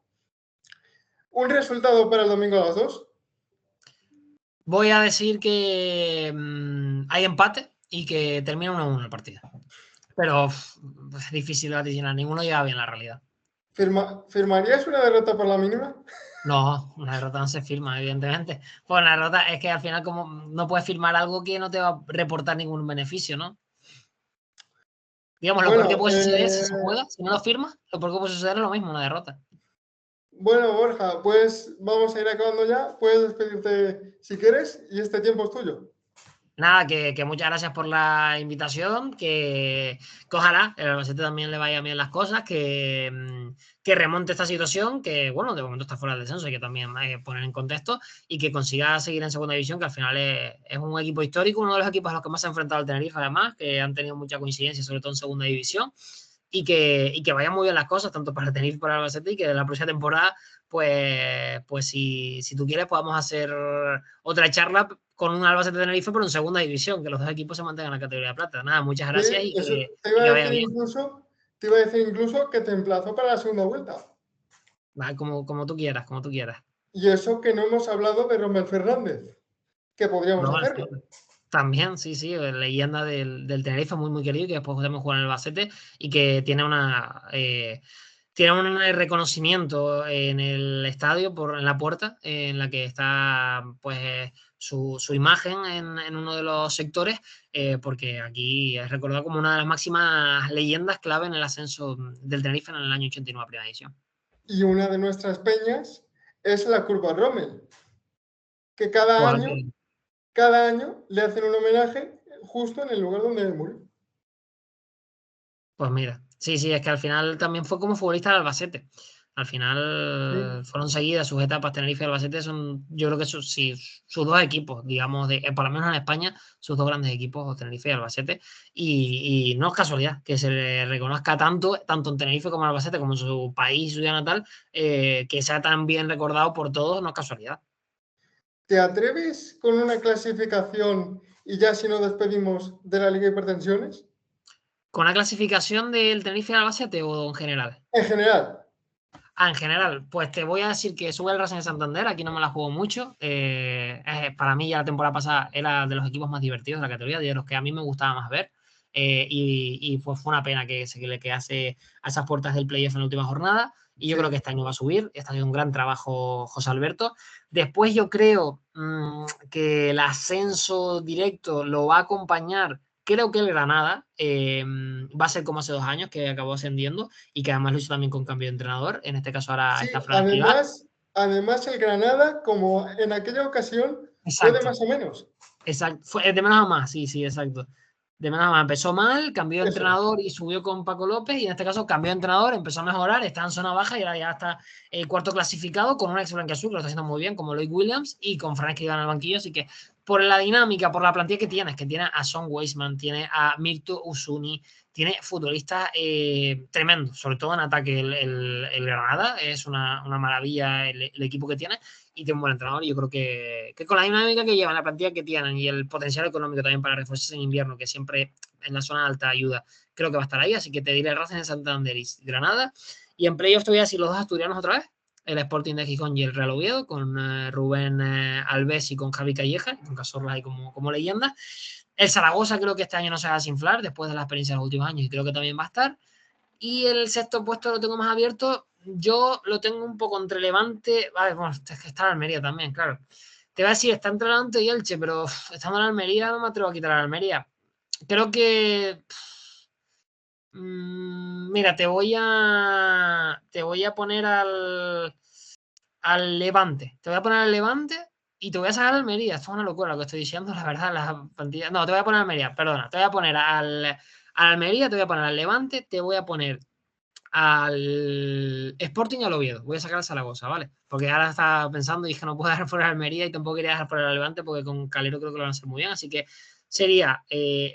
¿Un resultado para el domingo a las 2? Voy a decir que hay empate y que termina 1-1 el partido. Pero es difícil vaticinar, ninguno llega bien la realidad. ¿Firmarías una derrota por la mínima? No, una derrota no se firma, evidentemente. Pues la derrota es que al final como no puedes firmar algo que no te va a reportar ningún beneficio, ¿no? Digamos, lo peor que puede suceder si se juega, si no lo firmas, lo peor que puede suceder es lo mismo, una derrota. Bueno, Borja, pues vamos a ir acabando ya. Puedes despedirte si quieres y este tiempo es tuyo. Nada, que muchas gracias por la invitación, que ojalá el Albacete también le vaya bien las cosas, que remonte esta situación, que bueno, de momento está fuera del descenso, hay que también poner en contexto, y que consiga seguir en segunda división, que al final es un equipo histórico, uno de los equipos a los que más se ha enfrentado el Tenerife, además, que han tenido mucha coincidencia, sobre todo en segunda división, y que vayan muy bien las cosas, tanto para el Tenerife como para el Albacete, y que la próxima temporada, pues si tú quieres, podamos hacer otra charla con un Albacete de Tenerife, pero en segunda división, que los dos equipos se mantengan en la categoría de plata. Nada, muchas gracias Sí, y que te iba a vaya decir bien. incluso te iba a decir incluso que te emplazo para la segunda vuelta. Va, como tú quieras, como tú quieras. Y eso que no hemos hablado de Rommel Fernández, que podríamos No, hacerlo. también, sí, sí, leyenda del Tenerife, muy, muy querido, que después podemos jugar en el Albacete y que tiene un reconocimiento en el estadio, en la puerta, en la que está pues su imagen en uno de los sectores, porque aquí es recordado como una de las máximas leyendas clave en el ascenso del Tenerife en el año 89 a primera división. Y una de nuestras peñas es la Curva Rommel, que cada año le hacen un homenaje justo en el lugar donde murió. Pues mira, sí, sí, es que al final también fue como futbolista del Albacete. Al Sí. final fueron seguidas sus etapas. Tenerife y Albacete son, yo creo que sí, sus dos equipos, digamos, por lo menos en España, sus dos grandes equipos, Tenerife y Albacete. Y no es casualidad que se le reconozca tanto en Tenerife como en Albacete, como en su país, su ciudad natal, que sea tan bien recordado por todos, no es casualidad. ¿Te atreves con una clasificación y ya si nos despedimos de la Liga de Hipertensiones? ¿Con la clasificación del Tenerife y Albacete o en general? En general. En general, pues te voy a decir que sube el Racing de Santander, aquí no me la juego mucho. Para mí ya la temporada pasada era de los equipos más divertidos de la categoría, de los que a mí me gustaba más ver. Y pues fue una pena que se le quedase a esas puertas del playoff en la última jornada. Y yo Sí. creo que este año va a subir. Este ha sido un gran trabajo, José Alberto. Después yo creo que el ascenso directo lo va a acompañar. Creo que el Granada va a ser como hace 2 años, que acabó ascendiendo y que además lo hizo también con cambio de entrenador. En este caso ahora Sí, está Fran Escribá. además el Granada, como en aquella ocasión, fue de Exacto, más o menos. exacto. Fue de menos a más, sí, sí, exacto. De menos a más. Empezó mal, cambió de Eso es. entrenador y subió con Paco López. Y en este caso cambió de entrenador, empezó a mejorar, está en zona baja y ahora ya está cuarto clasificado con un ex blanquiazul que lo está haciendo muy bien, como Lloyd Williams, y con Fran Escribá en el banquillo. Así que por la dinámica, por la plantilla que tiene a Son Weisman, tiene a Mirto Usuni, tiene futbolistas tremendos, sobre todo en ataque. El Granada es una maravilla el equipo que tiene y tiene un buen entrenador. Y yo creo que con la dinámica que llevan, la plantilla que tienen y el potencial económico también para reforzarse en invierno, que siempre en la zona alta ayuda, creo que va a estar ahí. Así que te diré Racing de Santander y Granada. Y en playoff te voy a decir los dos asturianos otra vez, el Sporting de Gijón y el Real Oviedo, con Rubén Alves y con Javi Calleja, y con Cazorla ahí como leyenda. El Zaragoza creo que este año no se va a desinflar después de la experiencia de los últimos años y creo que también va a estar. Y el sexto puesto lo tengo más abierto. Yo lo tengo un poco entre Levante. Vale, bueno, es que está en Almería también, claro. Te voy a decir, está entre Levante y Elche, pero estando en Almería no me atrevo a quitar a Almería. Creo que. Mira, te voy a poner al Levante. Te voy a poner al Levante y te voy a sacar a Almería. Esto es una locura lo que estoy diciendo, la verdad. No, te voy a poner a Almería, perdona. Te voy a poner al Almería, te voy a poner al Levante, te voy a poner al Sporting y al Oviedo. Voy a sacar al Zaragoza, ¿vale? Porque ahora estaba pensando y dije no puedo dejar fuera Almería y tampoco quería dejar fuera el Levante porque con Calero creo que lo van a hacer muy bien. Así que sería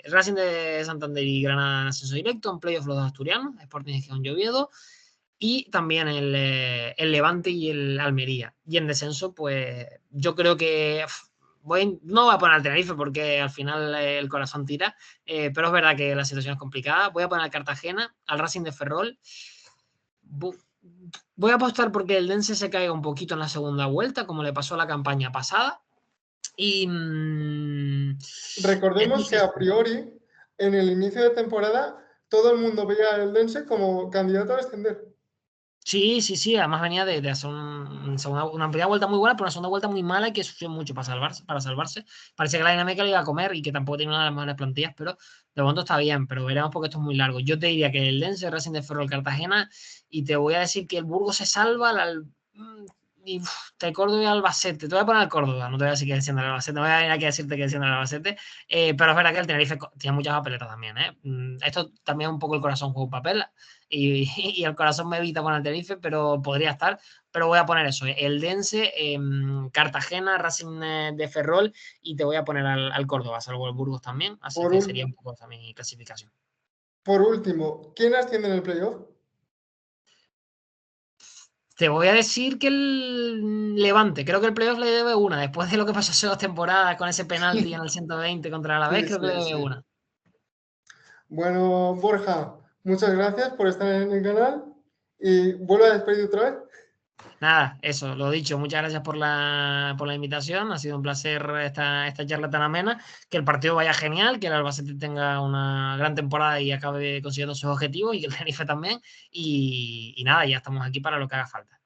Racing de Santander y Granada en ascenso directo, en playoff los dos asturianos, Sporting y Gijón y Oviedo. Y también el Levante y el Almería. Y en descenso, pues yo creo que no voy a poner al Tenerife porque al final el corazón tira, pero es verdad que la situación es complicada. Voy a poner al Cartagena, al Racing de Ferrol. Voy a apostar porque el Dense se caiga un poquito en la segunda vuelta, como le pasó a la campaña pasada. Y es Recordemos que a difícil. priori, en el inicio de temporada, todo el mundo veía al Eldense como candidato a descender. Sí, sí, sí. Además venía de hacer una primera vuelta muy buena, pero una segunda vuelta muy mala y que sufrió mucho para salvarse. Parece que la dinámica le iba a comer y que tampoco tiene una de las mejores plantillas, pero de momento está bien, pero veremos porque esto es muy largo. Yo te diría que el Lens, Racing de Ferrol, Cartagena, y te voy a decir que el Burgos se salva, y te Córdoba y Albacete. Te voy a poner al Córdoba, no te voy a decir que descienda el Albacete, no voy a venir aquí a decirte que descienda el Albacete, pero es verdad que el Tenerife tiene muchas papeletas también, ¿eh? Esto también un poco el corazón juega un papel y el corazón me evita poner el Tenerife, pero podría estar. Pero voy a poner eso, el Dense, Cartagena, Racing de Ferrol y te voy a poner al Córdoba, salvo el Burgos también. Así Por, que sería un un, poco esa mi clasificación. por último, ¿quién asciende en el playoff? Te voy a decir que el Levante, creo que el playoff le debe una. Después de lo que pasó hace 2 temporadas con ese penalti en el 120 contra la vez, Sí, creo que le sí, debe sí. una. Bueno, Borja, Muchas gracias por estar en el canal y vuelvo a despedir otra vez. Nada, eso, lo dicho, muchas gracias por la invitación, ha sido un placer esta charla tan amena, que el partido vaya genial, que el Albacete tenga una gran temporada y acabe consiguiendo sus objetivos y que el Tenerife también, y nada, ya estamos aquí para lo que haga falta.